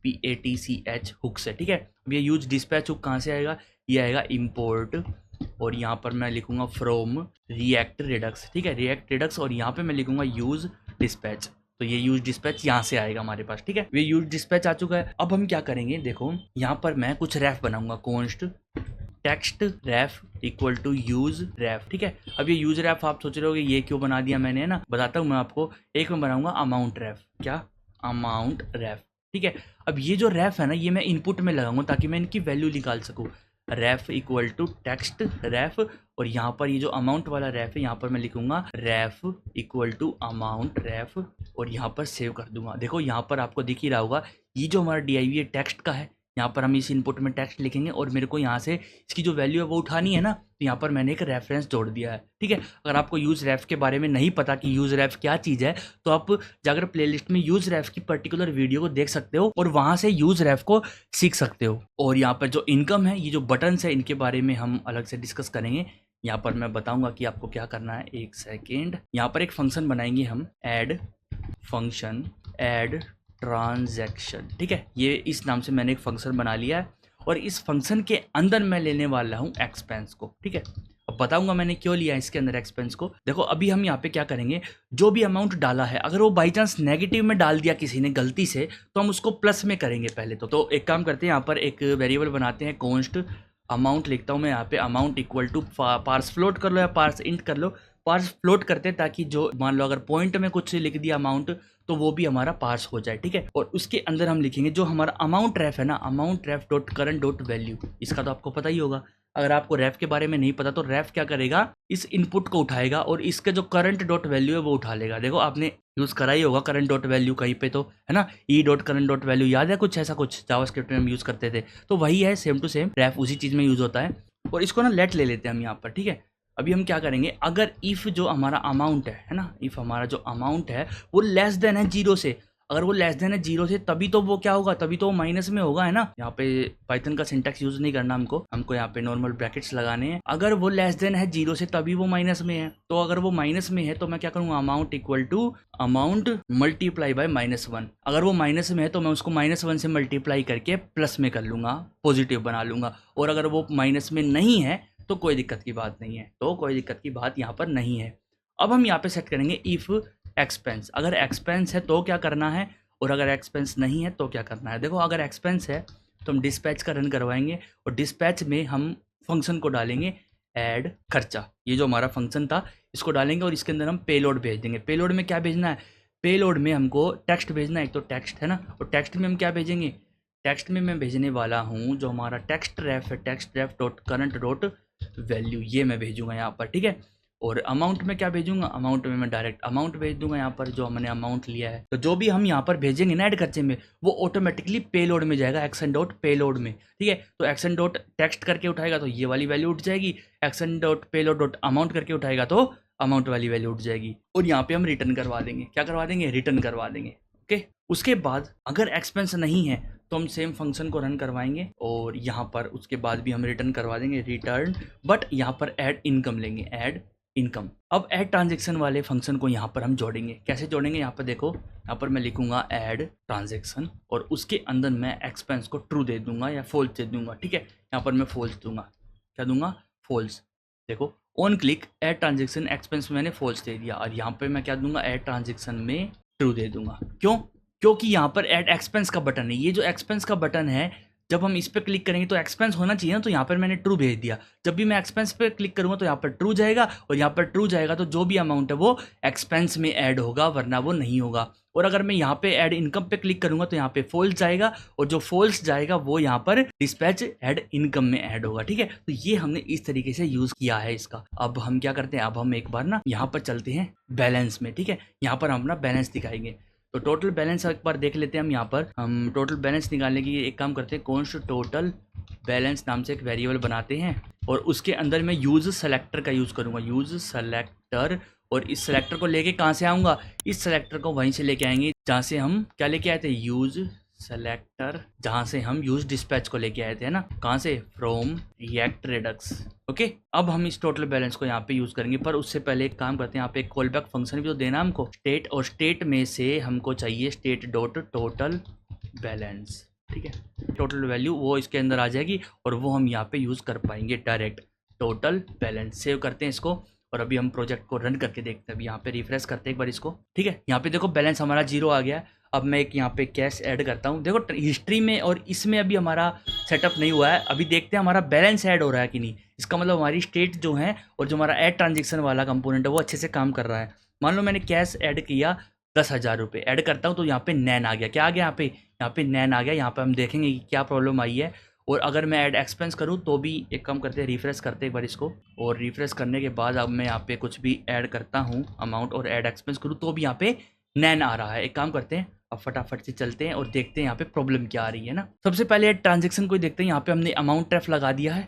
PATCH हुक से, ठीक है। अब ये यूज डिस्पैच हुक कहाँ से आएगा, ये आएगा इम्पोर्ट, और यहाँ पर मैं लिखूंगा फ्रॉम रिएक्ट रिडक्स, ठीक है, रिएक्ट रिडक्स, और यहाँ पे मैं लिखूंगा यूज डिस्पैच। तो ये यूज डिस्पैच यहाँ से आएगा हमारे पास, ठीक है। ये यूज डिस्पैच आ चुका है। अब हम क्या करेंगे, देखो यहाँ पर मैं कुछ रैफ बनाऊंगा, const text ref equal to use ref, ठीक है। अब ये यूज रैफ आप सोच रहे हो ये क्यों बना दिया मैंने, है ना, बताता हूँ मैं आपको। एक में बनाऊंगा अमाउंट रैफ, क्या, अमाउंट रैफ, ठीक है। अब ये जो रैफ है ना, ये मैं इनपुट में लगाऊंगा ताकि मैं इनकी वैल्यू निकाल सकूँ। रैफ इक्वल टू टेक्स्ट रैफ, और यहाँ पर ये जो अमाउंट वाला रैफ है, यहाँ पर मैं लिखूंगा रैफ इक्वल टू अमाउंट रैफ, और यहाँ पर सेव कर दूंगा। देखो यहाँ पर आपको दिख ही रहा होगा, ये जो हमारा DIV है टेक्स्ट का है, यहाँ पर हम इस इनपुट में टेक्स्ट लिखेंगे, और मेरे को यहाँ से इसकी जो वैल्यू है वो उठानी है ना, तो यहाँ पर मैंने एक रेफरेंस जोड़ दिया है, ठीक है। अगर आपको यूज रैफ के बारे में नहीं पता कि यूज रैफ क्या चीज़ है, तो आप जाकर प्लेलिस्ट में यूज रैफ की पर्टिकुलर वीडियो को देख सकते हो और वहाँ से यूज रैफ को सीख सकते हो। और यहाँ पर जो इनकम है, ये जो बटन्स है, इनके बारे में हम अलग से डिस्कस करेंगे। यहाँ पर मैं बताऊंगा कि आपको क्या करना है, एक सेकेंड। यहाँ पर एक फंक्शन बनाएंगे हम, ऐड फंक्शन ऐड ट्रांजैक्शन, ठीक है। ये इस नाम से मैंने एक फंक्शन बना लिया है, और इस फंक्शन के अंदर मैं लेने वाला हूँ एक्सपेंस को, ठीक है। अब बताऊंगा मैंने क्यों लिया इसके अंदर एक्सपेंस को। देखो अभी हम यहाँ पे क्या करेंगे, जो भी अमाउंट डाला है, अगर वो बाई चांस नेगेटिव में डाल दिया किसी ने गलती से, तो हम उसको प्लस में करेंगे पहले तो एक काम करते हैं, यहाँ पर एक वेरिएबल बनाते हैं, कॉन्स्ट अमाउंट लिखता हूँ मैं यहाँ पे, amount equal to parse float कर लो या पार्स इंट कर लो, पार्स फ्लोट करते हैं ताकि जो मान लो अगर पॉइंट में कुछ लिख दिया अमाउंट, तो वो भी हमारा पार्स हो जाए, ठीक है। और उसके अंदर हम लिखेंगे जो हमारा अमाउंट रैफ है ना, अमाउंट रैफ डॉट करंट डॉट वैल्यू, इसका तो आपको पता ही होगा। अगर आपको रैफ के बारे में नहीं पता तो रैफ क्या करेगा, इस इनपुट को उठाएगा और इसके जो करंट डॉट वैल्यू है वो उठा लेगा। देखो आपने यूज करा ही होगा करंट डॉट वैल्यू कहीं पे, तो है ना, E dot current dot value, याद है कुछ ऐसा, कुछ जावास्क्रिप्ट में हम यूज करते थे, तो वही है, सेम टू सेम रैफ उसी चीज में यूज होता है। और इसको ना लेट ले लेते हैं हम यहाँ पर, ठीक है। अभी हम क्या करेंगे, अगर इफ़ जो हमारा अमाउंट है ना, इफ़ हमारा जो अमाउंट है वो लेस देन है 0 से, अगर वो लेस देन है 0 से, तभी तो वो क्या होगा, तभी तो वो माइनस में होगा, है ना। यहाँ पे पाइथन का सिंटैक्स यूज नहीं करना हमको यहाँ पे नॉर्मल ब्रैकेट्स लगाने हैं। अगर वो लेस देन है 0 से तभी वो माइनस में है, तो अगर वो माइनस में है तो मैं क्या करूँगा, amount equal to amount multiply by -1। अगर वो माइनस में है तो मैं उसको -1 से मल्टीप्लाई करके प्लस में कर लूँगा, पॉजिटिव बना लूँगा। और अगर वो माइनस में नहीं है तो कोई दिक्कत की बात नहीं है, तो कोई दिक्कत की बात यहाँ पर नहीं है। अब हम यहाँ पे सेट करेंगे इफ़ एक्सपेंस, अगर एक्सपेंस है तो क्या करना है, और अगर एक्सपेंस नहीं है तो क्या करना है। देखो अगर एक्सपेंस है तो हम डिस्पैच का रन करवाएंगे, और डिस्पैच में हम फंक्शन को डालेंगे ऐड खर्चा, ये जो हमारा फंक्शन था इसको डालेंगे और इसके अंदर हम पेलोड भेज देंगे। पेलोड में क्या भेजना है, पेलोड में हमको टेक्स्ट भेजना है, एक तो टेक्स्ट है ना, और टेक्स्ट में हम क्या भेजेंगे, टेक्स्ट में मैं भेजने वाला हूँ जो हमारा टेक्स्ट रेफ है, टेक्स्ट रेफ डॉट करंट डॉट वैल्यू, ये मैं भेजूंगा यहाँ पर, ठीक है। और अमाउंट में क्या भेजूंगा, अमाउंट में मैं डायरेक्ट अमाउंट भेज दूंगा यहाँ पर, जो हमने अमाउंट लिया है। तो जो भी हम यहाँ पर भेजेंगे ना ऐड खर्चे में, वो ऑटोमेटिकली पेलोड में जाएगा, एक्शन डॉट पेलोड में, ठीक है। तो एक्शन डॉट टेक्स्ट करके उठाएगा तो ये वाली वैल्यू उठ जाएगी, action dot payload dot amount करके उठाएगा तो अमाउंट वाली वैल्यू उठ जाएगी। और यहाँ पे हम रिटर्न करवा देंगे, क्या करवा देंगे, रिटर्न करवा देंगे, ओके। उसके बाद अगर एक्सपेंस नहीं है तो हम सेम फंक्शन को रन करवाएंगे और यहाँ पर उसके बाद भी हम रिटर्न करवा देंगे रिटर्न, बट यहाँ पर ऐड इनकम लेंगे, ऐड इनकम। अब ऐड ट्रांजेक्शन वाले फंक्शन को यहाँ पर हम जोड़ेंगे, कैसे जोड़ेंगे, यहाँ पर देखो, यहाँ पर मैं लिखूंगा ऐड ट्रांजेक्शन और उसके अंदर मैं एक्सपेंस को ट्रू दे दूंगा या फॉल्स दे दूंगा, ठीक है। यहाँ पर मैं फॉल्स दूंगा, क्या दूंगा, फॉल्स। देखो on click add transaction expense मैंने फॉल्स दे दिया और यहाँ पे मैं क्या दूंगा, ऐड ट्रांजेक्शन में ट्रू दे दूंगा। क्यों, क्योंकि यहाँ पर ऐड एक्सपेंस का बटन है, ये जो एक्सपेंस का बटन है जब हम इस पर क्लिक करेंगे तो एक्सपेंस होना चाहिए ना, तो यहाँ पर मैंने ट्रू भेज दिया। जब भी मैं एक्सपेंस पे क्लिक करूँगा तो यहाँ पर ट्रू जाएगा और यहाँ पर ट्रू जाएगा तो जो भी अमाउंट है वो एक्सपेंस में ऐड होगा, वरना वो नहीं होगा। और अगर मैं यहाँ पे ऐड इनकम पे क्लिक करूँगा तो यहाँ पे फॉल्स जाएगा और जो फॉल्स जाएगा वो यहाँ पर डिस्पैच ऐड इनकम में ऐड होगा, ठीक है। तो ये हमने इस तरीके से यूज़ किया है इसका। अब हम क्या करते हैं, अब हम एक बार ना यहाँ पर चलते हैं बैलेंस में, ठीक है। यहाँ पर हम अपना बैलेंस दिखाएंगे, तो टोटल बैलेंस एक बार देख लेते हैं हम। यहाँ पर हम टोटल बैलेंस निकालने की एक काम करते हैं, कॉन्स्ट टोटल बैलेंस नाम से एक वेरिएबल बनाते हैं और उसके अंदर मैं यूज सेलेक्टर का यूज़ करूँगा, यूज सेलेक्टर। और इस सेलेक्टर को लेके कहाँ से आऊँगा, इस सेलेक्टर को वहीं से लेके आएंगे जहाँ से हम क्या लेके आए थे, यूज सेलेक्टर, जहाँ से हम यूज डिस्पैच को लेके आए थे, है ना, कहाँ से, फ्रॉम रिएक्ट रेडक्स, ओके। अब हम इस टोटल बैलेंस को यहाँ पे यूज करेंगे, पर उससे पहले एक काम करते हैं, यहाँ पे एक कॉल बैक फंक्शन भी तो देना हमको, स्टेट, और स्टेट में से हमको चाहिए स्टेट डॉट टोटल बैलेंस, ठीक है। टोटल वैल्यू वो इसके अंदर आ जाएगी और वो हम यहाँ पे यूज कर पाएंगे डायरेक्ट, टोटल बैलेंस। सेव करते हैं इसको और अभी हम प्रोजेक्ट को रन करके देखते हैं। अभी यहाँ पे रिफ्रेश करते हैं एक बार इसको, ठीक है। यहाँ पे देखो बैलेंस हमारा 0 आ गया है। अब मैं एक यहाँ पे कैश ऐड करता हूँ, देखो हिस्ट्री में और इसमें अभी हमारा सेटअप नहीं हुआ है। अभी देखते हैं हमारा बैलेंस ऐड हो रहा है कि नहीं। इसका मतलब हमारी स्टेट जो है और जो हमारा ऐड ट्रांजेक्शन वाला कंपोनेंट है वो अच्छे से काम कर रहा है। मान लो मैंने कैश ऐड किया 10,000 रुपये, ऐड करता हूँ तो यहाँ पे नैन आ गया, क्या आ गया यहाँ पे नैन आ गया। यहाँ पे हम देखेंगे कि क्या प्रॉब्लम आई है। और अगर मैं ऐड एक्सपेंस करूँ तो भी एक काम करते हैं, रिफ्रेश करते हैं एक बार इसको, और रिफ्रेश करने के बाद अब मैं यहाँ पे कुछ भी ऐड करता हूँ अमाउंट और ऐड एक्सपेंस करूँ तो भी यहाँ पे नैन आ रहा है। एक काम करते हैं, अब फटाफट से चलते हैं और देखते हैं यहाँ पे प्रॉब्लम क्या आ रही है ना। सबसे पहले ट्रांजेक्शन को देखते हैं। यहाँ पे हमने अमाउंट ट्रैफ लगा दिया है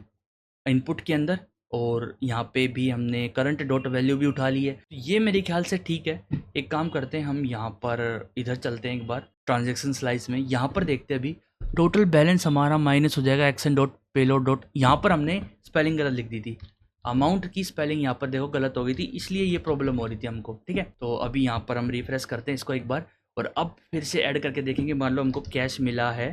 इनपुट के अंदर और यहाँ पे भी हमने करंट डॉट वैल्यू भी उठा ली है। ये मेरे ख्याल से ठीक है। एक काम करते हैं, हम यहाँ पर इधर चलते हैं एक बार ट्रांजेक्शन स्लाइस में, यहाँ पर देखते हैं अभी टोटल बैलेंस हमारा माइनस हो जाएगा एक्शन डॉट पेलोड डॉट। यहाँ पर हमने स्पेलिंग गलत लिख दी थी, अमाउंट की स्पेलिंग यहाँ पर देखो गलत हो गई थी, इसलिए ये प्रॉब्लम हो रही थी हमको, ठीक है। तो अभी यहाँ पर हम रिफ्रेश करते हैं इसको एक बार और अब फिर से ऐड करके देखेंगे। मान लो हमको कैश मिला है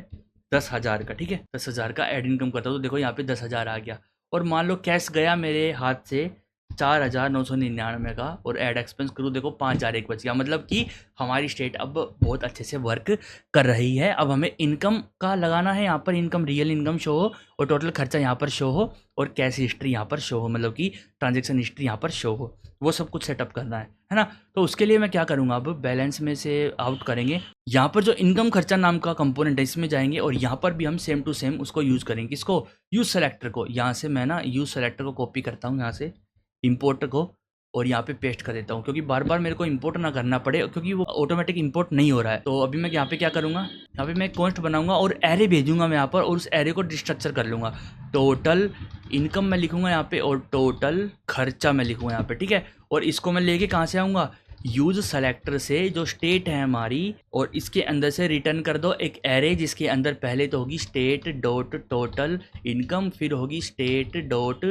10,000 का, ठीक है, 10,000 का ऐड इनकम करता हूँ तो देखो यहाँ पे 10,000 आ गया। और मान लो कैश गया मेरे हाथ से 4,999 का और ऐड एक्सपेंस करूँ, देखो 5,000 एक बच गया। मतलब कि हमारी स्टेट अब बहुत अच्छे से वर्क कर रही है। अब हमें इनकम का लगाना है, यहाँ पर इनकम, रियल इनकम शो हो और टोटल खर्चा यहाँ पर शो हो और कैश हिस्ट्री यहाँ पर शो हो, मतलब कि ट्रांजेक्शन हिस्ट्री यहाँ पर शो हो, वो सब कुछ सेटअप करना है ना। तो उसके लिए मैं क्या करूँगा, अब बैलेंस में से आउट करेंगे, यहाँ पर जो इनकम खर्चा नाम का कंपोनेंट है इसमें जाएंगे और यहाँ पर भी हम सेम टू सेम उसको यूज़ करेंगे। इसको यूज़ सेलेक्टर को, यहाँ से मैं ना यूज़ सेलेक्टर को कॉपी करता हूँ यहाँ से इंपोर्ट को और यहाँ पे पेस्ट कर देता हूँ, क्योंकि बार बार मेरे को इंपोर्ट ना करना पड़े, क्योंकि वो ऑटोमेटिक इंपोर्ट नहीं हो रहा है। तो अभी मैं यहाँ पे क्या करूँगा, यहाँ पे मैं कॉन्स्ट बनाऊंगा और एरे भेजूंगा मैं यहाँ पर और उस एरे को डिस्ट्रक्चर कर लूँगा। टोटल इनकम मैं लिखूँगा यहाँ पे और टोटल खर्चा मैं लिखूँगा यहाँ पे, ठीक है। और इसको मैं लेके कहाँ से आऊँगा, यूज सेलेक्टर से जो स्टेट है हमारी, और इसके अंदर से रिटर्न कर दो एक एरे जिसके अंदर पहले तो होगी स्टेट डॉट टोटल इनकम, फिर होगी स्टेट डॉट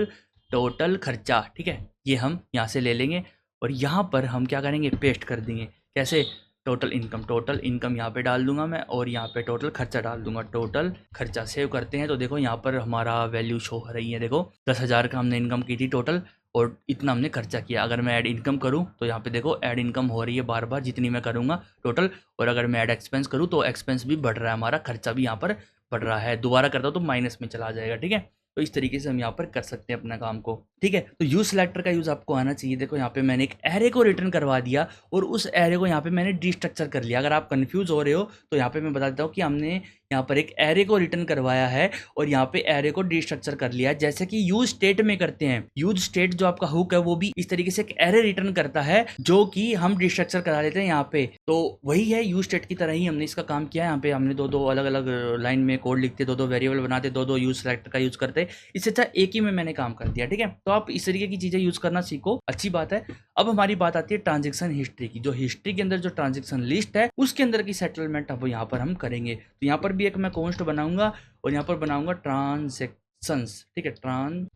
टोटल खर्चा, ठीक है। ये हम यहाँ से ले लेंगे और यहाँ पर हम क्या करेंगे, पेस्ट कर देंगे। कैसे, टोटल इनकम यहाँ पे डाल दूंगा मैं और यहाँ पे टोटल खर्चा डाल दूंगा, टोटल खर्चा। सेव करते हैं तो देखो यहाँ पर हमारा वैल्यू शो हो रही है। देखो 10,000 का हमने इनकम की थी टोटल और इतना हमने खर्चा किया। अगर मैं ऐड इनकम करूँ तो यहाँ पे देखो ऐड इनकम हो रही है बार बार जितनी मैं करूँगा टोटल, और अगर मैं ऐड एक्सपेंस करूँ तो एक्सपेंस भी बढ़ रहा है, हमारा खर्चा भी यहाँ पर बढ़ रहा है। दोबारा करता हूँ तो माइनस में चला जाएगा, ठीक है। तो इस तरीके से हम यहाँ पर कर सकते हैं अपना काम को, ठीक है। तो यूज सेलेक्टर का यूज आपको आना चाहिए। देखो यहाँ पे मैंने एक एरे को रिटर्न करवा दिया और उस एरे को यहाँ पे मैंने डिस्ट्रक्चर कर लिया। अगर आप कंफ्यूज हो रहे हो तो यहाँ पे मैं बता देता हूँ कि हमने यहाँ पर एक एरे को रिटर्न करवाया है और यहाँ पे एरे को डिस्ट्रक्चर कर लिया है, जैसे कि यूज स्टेट में करते हैं। यूज स्टेट जो आपका हुक है वो भी इस तरीके से एक एरे रिटर्न करता है जो कि हम डिस्ट्रक्चर करा लेते हैं यहाँ पे। तो वही है, यूज स्टेट की तरह ही हमने इसका काम किया है। यहाँ पे हमने दो अलग अलग लाइन में कोड लिखते, दो वेरिएबल बनाते, दो यूज सेलेक्टर का यूज करते। इससे अच्छा एक ही में मैंने काम कर दिया, ठीक है। तो आप इस तरीके की चीजें यूज करना सीखो, अच्छी बात है। अब हमारी बात आती है ट्रांजेक्शन हिस्ट्री की। जो हिस्ट्री के अंदर जो ट्रांजेक्शन लिस्ट है उसके अंदर की सेटलमेंट अब यहाँ पर हम करेंगे। तो यहाँ पर भी एक मैं कॉन्स्ट बनाऊंगा और यहाँ पर बनाऊंगा ट्रांजेक्शंस, ठीक है।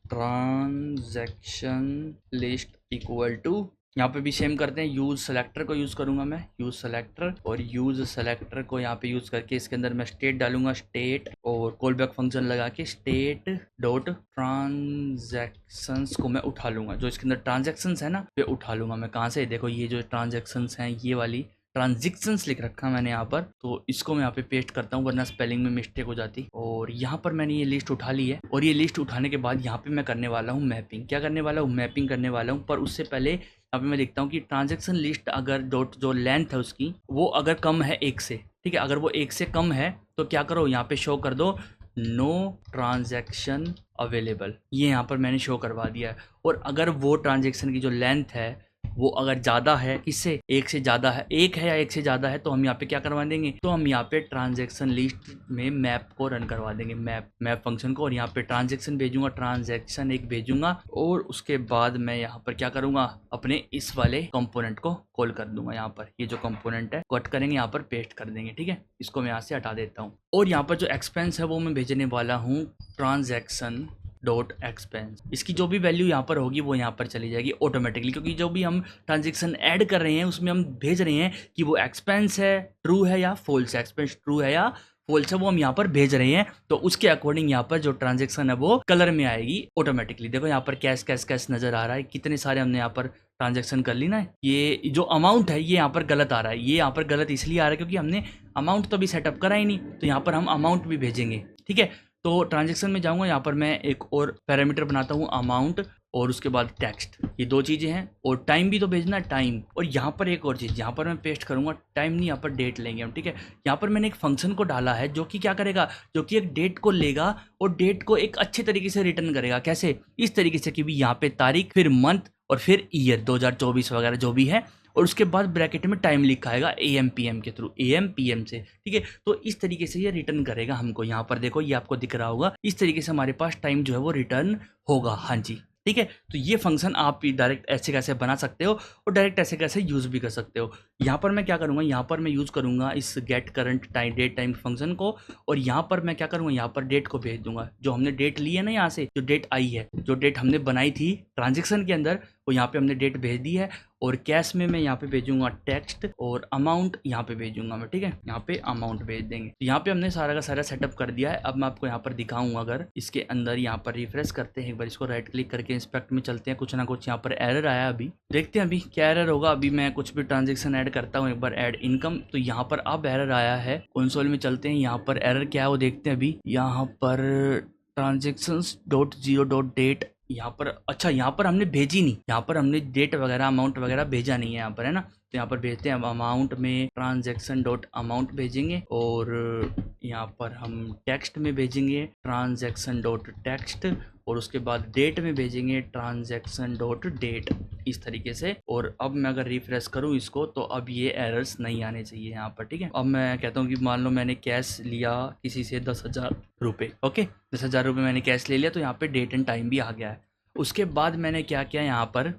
ट्रांजेक्शन लिस्ट इक्वल टू, यहाँ पे भी सेम करते हैं, यूज सेलेक्टर को यूज करूंगा मैं, यूज सेलेक्टर, और यूज सेलेक्टर को यहाँ पे यूज करके इसके अंदर मैं स्टेट डालूंगा, स्टेट, और कॉल बैक फंक्शन लगा के स्टेट डॉट ट्रांजेक्शंस को मैं उठा लूंगा। जो इसके अंदर ट्रांजेक्शंस है ना वे उठा लूंगा मैं। कहाँ से? देखो ये जो ट्रांजेक्शंस हैं, ये वाली ट्रांजेक्शंस लिख रखा मैंने यहाँ पर, तो इसको मैं यहाँ पे पेस्ट करता हूँ वरना स्पेलिंग में मिस्टेक हो जाती। और यहाँ पर मैंने ये लिस्ट उठा ली है और ये लिस्ट उठाने के बाद यहाँ पे मैं करने वाला हूँ मैपिंग। क्या करने वाला हूँ? मैपिंग करने वाला हूँ। पर उससे पहले यहाँ पे मैं लिखता हूँ कि ट्रांजेक्शन लिस्ट अगर डॉट जो लेंथ है उसकी वो अगर कम है 1 से, ठीक है। अगर वो 1 से कम है तो क्या करो, यहाँ पे शो कर दो नो ट्रांजेक्शन अवेलेबल। ये यहाँ पर मैंने शो करवा दिया है। और अगर वो ट्रांजेक्शन की जो लेंथ है वो अगर ज़्यादा है, किससे? 1 से ज़्यादा है, 1 है या 1 से ज़्यादा है, तो हम यहाँ पे क्या करवा देंगे? तो हम यहाँ पे ट्रांजेक्शन लिस्ट में मैप को रन करवा देंगे, मैप फंक्शन को। और यहाँ पे ट्रांजेक्शन भेजूंगा, ट्रांजेक्शन एक भेजूंगा और उसके बाद मैं यहाँ पर क्या करूँगा, अपने इस वाले कंपोनेंट को कॉल कर दूंगा। यहाँ पर ये जो कंपोनेंट है कट करेंगे, यहाँ पर पेस्ट कर देंगे, ठीक है। इसको मैं यहाँ से हटा देता हूँ। और यहाँ पर जो एक्सपेंस है वो मैं भेजने वाला हूँ ट्रांजेक्शन डॉट एक्सपेंस। इसकी जो भी वैल्यू यहाँ पर होगी वो यहाँ पर चली जाएगी ऑटोमेटिकली, क्योंकि जो भी हम ट्रांजेक्शन ऐड कर रहे हैं उसमें हम भेज रहे हैं कि वो एक्सपेंस है ट्रू है या फॉल्स है, एक्सपेंस ट्रू है या फॉल्स है, वो हम यहाँ पर भेज रहे हैं। तो उसके अकॉर्डिंग यहाँ पर जो ट्रांजेक्शन है वो कलर में आएगी ऑटोमेटिकली। देखो यहाँ पर कैश कैश कैश नजर आ रहा है, कितने सारे हमने यहाँ पर ट्रांजेक्शन कर ली ना। ये जो अमाउंट है ये यहाँ पर गलत आ रहा है, ये यहाँ पर गलत इसलिए आ रहा है क्योंकि हमने अमाउंट तो अभी सेटअप करा ही नहीं। तो यहाँ पर हम अमाउंट भी भेजेंगे, ठीक है। तो ट्रांजेक्शन में जाऊंगा, यहाँ पर मैं एक और पैरामीटर बनाता हूँ अमाउंट और उसके बाद टेक्स्ट। ये 2 चीज़ें हैं। और टाइम भी तो भेजना, टाइम। और यहाँ पर एक और चीज़, यहाँ पर मैं पेस्ट करूँगा टाइम नहीं, यहाँ पर डेट लेंगे हम, ठीक है। यहाँ पर मैंने एक फंक्शन को डाला है जो कि क्या करेगा, जो कि एक डेट को लेगा और डेट को एक अच्छे तरीके से रिटर्न करेगा। कैसे? इस तरीके से कि भी यहाँ पे तारीख, फिर मंथ और फिर ईयर 2024 वगैरह जो भी है, और उसके बाद ब्रैकेट में टाइम लिखा आएगा AM PM के थ्रू, AM PM से, ठीक है। तो इस तरीके से ये रिटर्न करेगा हमको। यहाँ पर देखो ये आपको दिख रहा होगा, इस तरीके से हमारे पास टाइम जो है वो रिटर्न होगा। हाँ जी, ठीक है। तो ये फंक्शन आप डायरेक्ट ऐसे कैसे बना सकते हो और डायरेक्ट ऐसे कैसे यूज़ भी कर सकते हो। यहाँ पर मैं क्या करूँगा, यहाँ पर मैं यूज़ करूँगा इस get current time date time function को। और यहाँ पर मैं क्या करूँगा, यहाँ पर डेट को भेज दूंगा। जो हमने डेट ली है ना, यहाँ से जो डेट आई है, जो डेट हमने बनाई थी ट्रांजेक्शन के अंदर, वो यहाँ पे हमने डेट भेज दी है। और कैश में मैं यहाँ पे भेजूंगा टेक्स्ट और अमाउंट यहाँ पे भेजूंगा मैं, ठीक है। यहाँ पे अमाउंट भेज देंगे। तो यहाँ पे हमने सारा का सारा सेटअप कर दिया है। अब मैं आपको यहाँ पर दिखाऊंगा, अगर इसके अंदर यहाँ पर रिफ्रेश करते हैं एक बार, इसको राइट क्लिक करके इंस्पेक्ट में चलते हैं, कुछ ना कुछ यहाँ पर एरर आया। अभी देखते हैं अभी क्या एरर होगा। अभी मैं कुछ भी ट्रांजेक्शन ऐड करता हूँ, एक बार ऐड इनकम, तो यहाँ पर अब एरर आया है। कंसोल में चलते हैं, यहाँ पर एरर क्या है वो देखते हैं। अभी यहाँ पर transactions dot zero dot date, यहाँ पर अच्छा, यहाँ पर हमने भेजी नहीं, यहाँ पर हमने डेट वगैरह अमाउंट वगैरह भेजा नहीं है यहाँ पर, है ना। तो यहाँ पर भेजते हैं, अब अमाउंट में ट्रांजेक्शन डॉट अमाउंट भेजेंगे और यहाँ पर हम टेक्स्ट में भेजेंगे ट्रांजेक्शन डॉट टेक्स्ट, और उसके बाद डेट में भेजेंगे ट्रांजेक्शन डॉट डेट, इस तरीके से। और अब मैं अगर रिफ्रेश करूँ इसको तो अब ये एरर्स नहीं आने चाहिए यहाँ पर, ठीक है। अब मैं कहता हूँ कि मान लो मैंने कैश लिया किसी से 10,000 रुपये, ओके, 10,000 रुपये मैंने कैश ले लिया, तो यहाँ पे डेट एंड टाइम भी आ गया है। उसके बाद मैंने क्या किया, यहाँ पर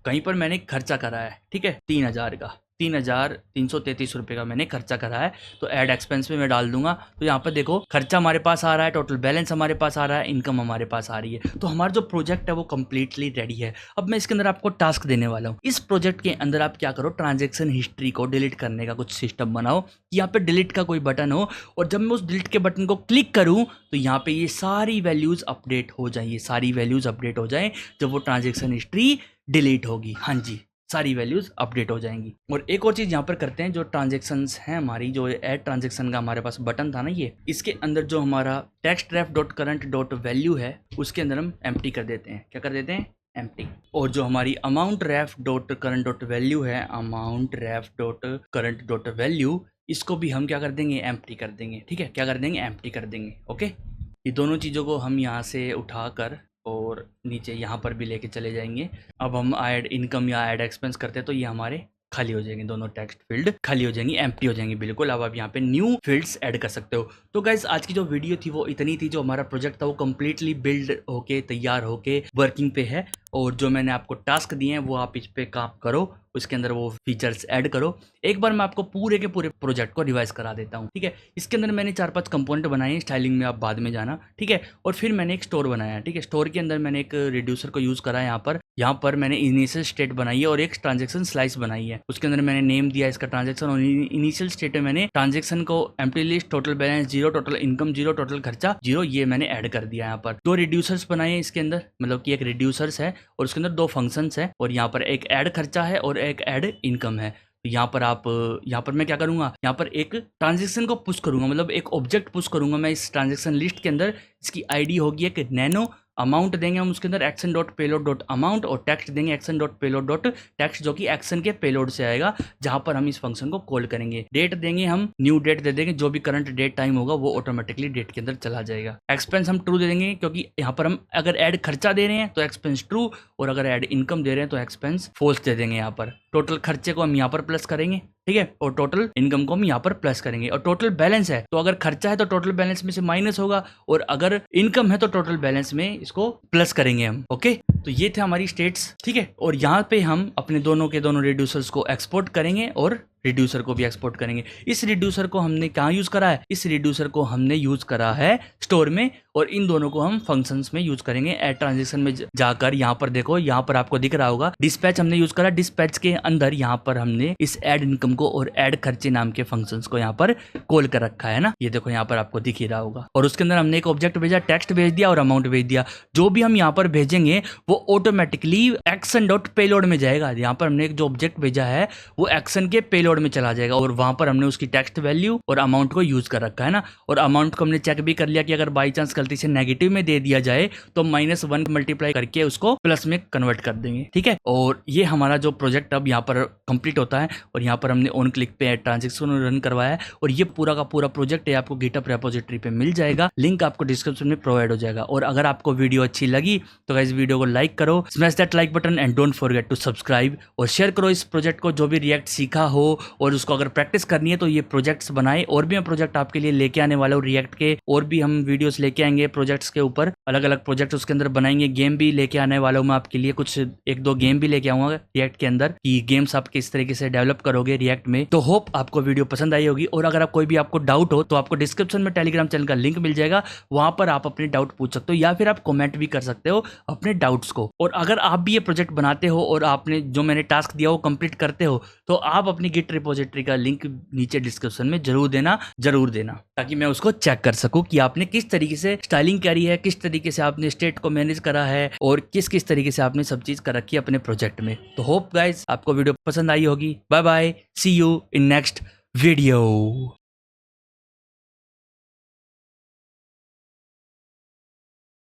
कहीं पर मैंने खर्चा करा है, ठीक है, 3,000 का, 3,333 रुपये का मैंने खर्चा करा है। तो ऐड एक्सपेंस में मैं डाल दूंगा। तो यहाँ पर देखो खर्चा हमारे पास आ रहा है, टोटल बैलेंस हमारे पास आ रहा है, इनकम हमारे पास आ रही है। तो हमारा जो प्रोजेक्ट है वो कम्प्लीटली रेडी है। अब मैं इसके अंदर आपको टास्क देने वाला हूँ। इस प्रोजेक्ट के अंदर आप क्या करो, ट्रांजेक्शन हिस्ट्री को डिलीट करने का कुछ सिस्टम बनाओ कि यहाँ पे डिलीट का कोई बटन हो, और जब मैं उस डिलीट के बटन को क्लिक करूँ तो यहाँ पे ये सारी वैल्यूज़ अपडेट हो जाए, ये सारी वैल्यूज़ अपडेट हो जाए जब वो ट्रांजेक्शन हिस्ट्री डिलीट होगी। हाँ जी, सारी वैल्यूज अपडेट हो जाएंगी। और एक और चीज यहाँ पर करते हैं, जो ट्रांजेक्शन्स हैं हमारी, जो ऐड ट्रांजेक्शन का हमारे पास बटन था ना, ये इसके अंदर जो हमारा textref.current.value है उसके अंदर हम एम्प्टी कर देते हैं। क्या कर देते हैं? एम्प्टी। और जो हमारी amount_ref.current.value है, amount_ref.current.value, इसको भी हम क्या कर देंगे? एम्प्टी कर देंगे। ठीक है, क्या कर देंगे? एम्प्टी कर देंगे। ओके, ये दोनों चीज़ों को हम यहाँ से उठाकर और नीचे यहाँ पर भी लेके चले जाएंगे। अब हम ऐड इनकम या ऐड एक्सपेंस करते हैं तो ये हमारे खाली हो जाएंगे, दोनों टेक्स्ट फील्ड खाली हो जाएंगी, एम्प्टी हो जाएंगी बिल्कुल। अब आप यहाँ पे न्यू फील्ड्स ऐड कर सकते हो। तो गाइस आज की जो वीडियो थी वो इतनी थी। जो हमारा प्रोजेक्ट था वो कम्प्लीटली बिल्ड होके तैयार होके वर्किंग पे है, और जो मैंने आपको टास्क दिए हैं वो आप इस पे काम करो, उसके अंदर वो फीचर्स ऐड करो। एक बार मैं आपको पूरे के पूरे प्रोजेक्ट को रिवाइज करा देता हूँ। ठीक है, इसके अंदर मैंने 4-5 कंपोनेंट बनाए हैं, स्टाइलिंग में आप बाद में जाना। ठीक है, और फिर मैंने एक स्टोर बनाया। ठीक है, स्टोर के अंदर मैंने एक रिड्यूसर को यूज़ करा है। यहाँ पर मैंने इनिशियल स्टेट बनाई है और एक ट्रांजेक्शन स्लाइस बनाई है। उसके अंदर मैंने नेम दिया इसका ट्रांजेक्शन, और इनिशियल स्टेट में मैंने ट्रांजेक्शन को empty list, total balance 0, total income 0, total खर्चा 0, ये मैंने ऐड कर दिया। यहाँ पर 2 रिड्यूसर्स बनाए हैं इसके अंदर, मतलब कि एक रिड्यूसर्स है और उसके अंदर 2 फंक्शंस है, और यहाँ पर एक ऐड खर्चा है और एक ऐड इनकम है। तो यहाँ पर मैं क्या करूँगा? यहाँ पर एक ट्रांजेक्शन को पुश करूँगा, मतलब एक ऑब्जेक्ट पुश करूँगा मैं इस ट्रांजेक्शन लिस्ट के अंदर। इसकी आईडी होगी एक नैनो, अमाउंट देंगे हम उसके अंदर action.payload.amount, और टेक्स्ट देंगे action.payload.text, जो कि एक्शन के पेलोड से आएगा, जहां पर हम इस फंक्शन को कॉल करेंगे। डेट देंगे हम, न्यू डेट दे देंगे, जो भी करंट डेट टाइम होगा वो ऑटोमेटिकली डेट के अंदर चला जाएगा। एक्सपेंस हम ट्रू दे देंगे, क्योंकि यहाँ पर हम अगर ऐड खर्चा दे रहे हैं तो एक्सपेंस ट्रू, और अगर ऐड इनकम दे रहे हैं तो एक्सपेंस फॉल्स दे देंगे। यहाँ पर टोटल खर्चे को हम यहाँ पर प्लस करेंगे, ठीक है, और टोटल इनकम को हम यहाँ पर प्लस करेंगे। और टोटल बैलेंस है तो अगर खर्चा है तो टोटल बैलेंस में से माइनस होगा, और अगर इनकम है तो टोटल बैलेंस में इसको प्लस करेंगे हम। ओके, तो ये थे हमारी स्टेट्स। ठीक है, और यहाँ पे हम अपने दोनों के दोनों रिड्यूसर्स को एक्सपोर्ट करेंगे और रिड्यूसर को भी एक्सपोर्ट करेंगे। इस रिड्यूसर को हमने कहाँ यूज करा है? इस रिड्यूसर को हमने यूज करा है स्टोर में, और इन दोनों को हम फंक्शंस में यूज करेंगे। ऐड ट्रांजेक्शन में जाकर यहाँ पर देखो, यहाँ पर आपको दिख रहा होगा डिस्पैच हमने यूज करा। डिस्पैच के अंदर यहाँ पर हमने इस ऐड इनकम को और ऐड खर्चे नाम के फंक्शंस को यहाँ पर कॉल कर रखा है ना, ये देखो यहाँ पर आपको दिख ही रहा होगा। और उसके अंदर हमने एक ऑब्जेक्ट भेजा, टेक्स्ट भेज दिया और अमाउंट भेज दिया। जो भी हम यहाँ पर भेजेंगे वो ऑटोमेटिकली action.payload में जाएगा। यहाँ पर हमने एक जो ऑब्जेक्ट भेजा है वो एक्शन के पेलोड में चला जाएगा, और वहां पर हमने उसकी टेक्स्ट वैल्यू और अमाउंट को यूज कर रखा है ना। और अमाउंट को हमने चेक भी कर लिया कि अगर बाई चांस गलती से नेगेटिव में दे दिया जाए तो -1 मल्टीप्लाई करके उसको प्लस में कन्वर्ट कर देंगे। ठीक है, और ये हमारा जो प्रोजेक्ट अब यहाँ पर कंप्लीट होता है, और यहाँ पर हमने ऑन क्लिक पे ट्रांजेक्शन रन करवाया है, और ये पूरा का पूरा प्रोजेक्ट है आपको गिटहब रेपोजिटरी पे मिल जाएगा। लिंक आपको डिस्क्रिप्शन में प्रोवाइड हो जाएगा। और अगर आपको वीडियो अच्छी लगी तो गाइस वीडियो को लाइक करो, smash that like button, and don't forget to subscribe, और शेयर करो इस प्रोजेक्ट को। जो भी रिएक्ट सीखा हो और उसको अगर प्रैक्टिस करनी है तो ये प्रोजेक्ट्स बनाए। और भी मैं प्रोजेक्ट आपके लिए लेके आने वाला हूँ रिएक्ट के, और भी हम वीडियोस लेके आएंगे प्रोजेक्ट्स के ऊपर, अलग अलग प्रोजेक्ट उसके अंदर बनाएंगे। गेम भी लेके आने वाला हूँ मैं आपके लिए, कुछ 1-2 गेम भी लेके आऊंगा रिएक्ट के अंदर, कि गेम्स आप किस तरीके से डेवलप करोगे रिएक्ट में। तो होप आपको वीडियो पसंद आई होगी। और अगर आप कोई भी आपको डाउट हो तो आपको डिस्क्रिप्शन में टेलीग्राम चैनल का लिंक मिल जाएगा, वहां पर आप अपने डाउट पूछ सकते हो, या फिर आप कमेंट भी कर सकते हो अपने डाउट्स को। और अगर आप भी ये प्रोजेक्ट बनाते हो और आपने जो मैंने टास्क दिया वो कंप्लीट करते हो, तो आप अपनी गिट रिपोजिटरी का लिंक नीचे डिस्क्रिप्शन में जरूर देना, ताकि मैं उसको चेक कर सकूं कि आपने किस तरीके से स्टाइलिंग करी है, किस तरीके से आपने स्टेट को मैनेज करा है, और किस तरीके से आपने सब चीज कर रखी है अपने प्रोजेक्ट में। तो होप गाइस आपको वीडियो पसंद आई होगी। Bye bye, see you in next video.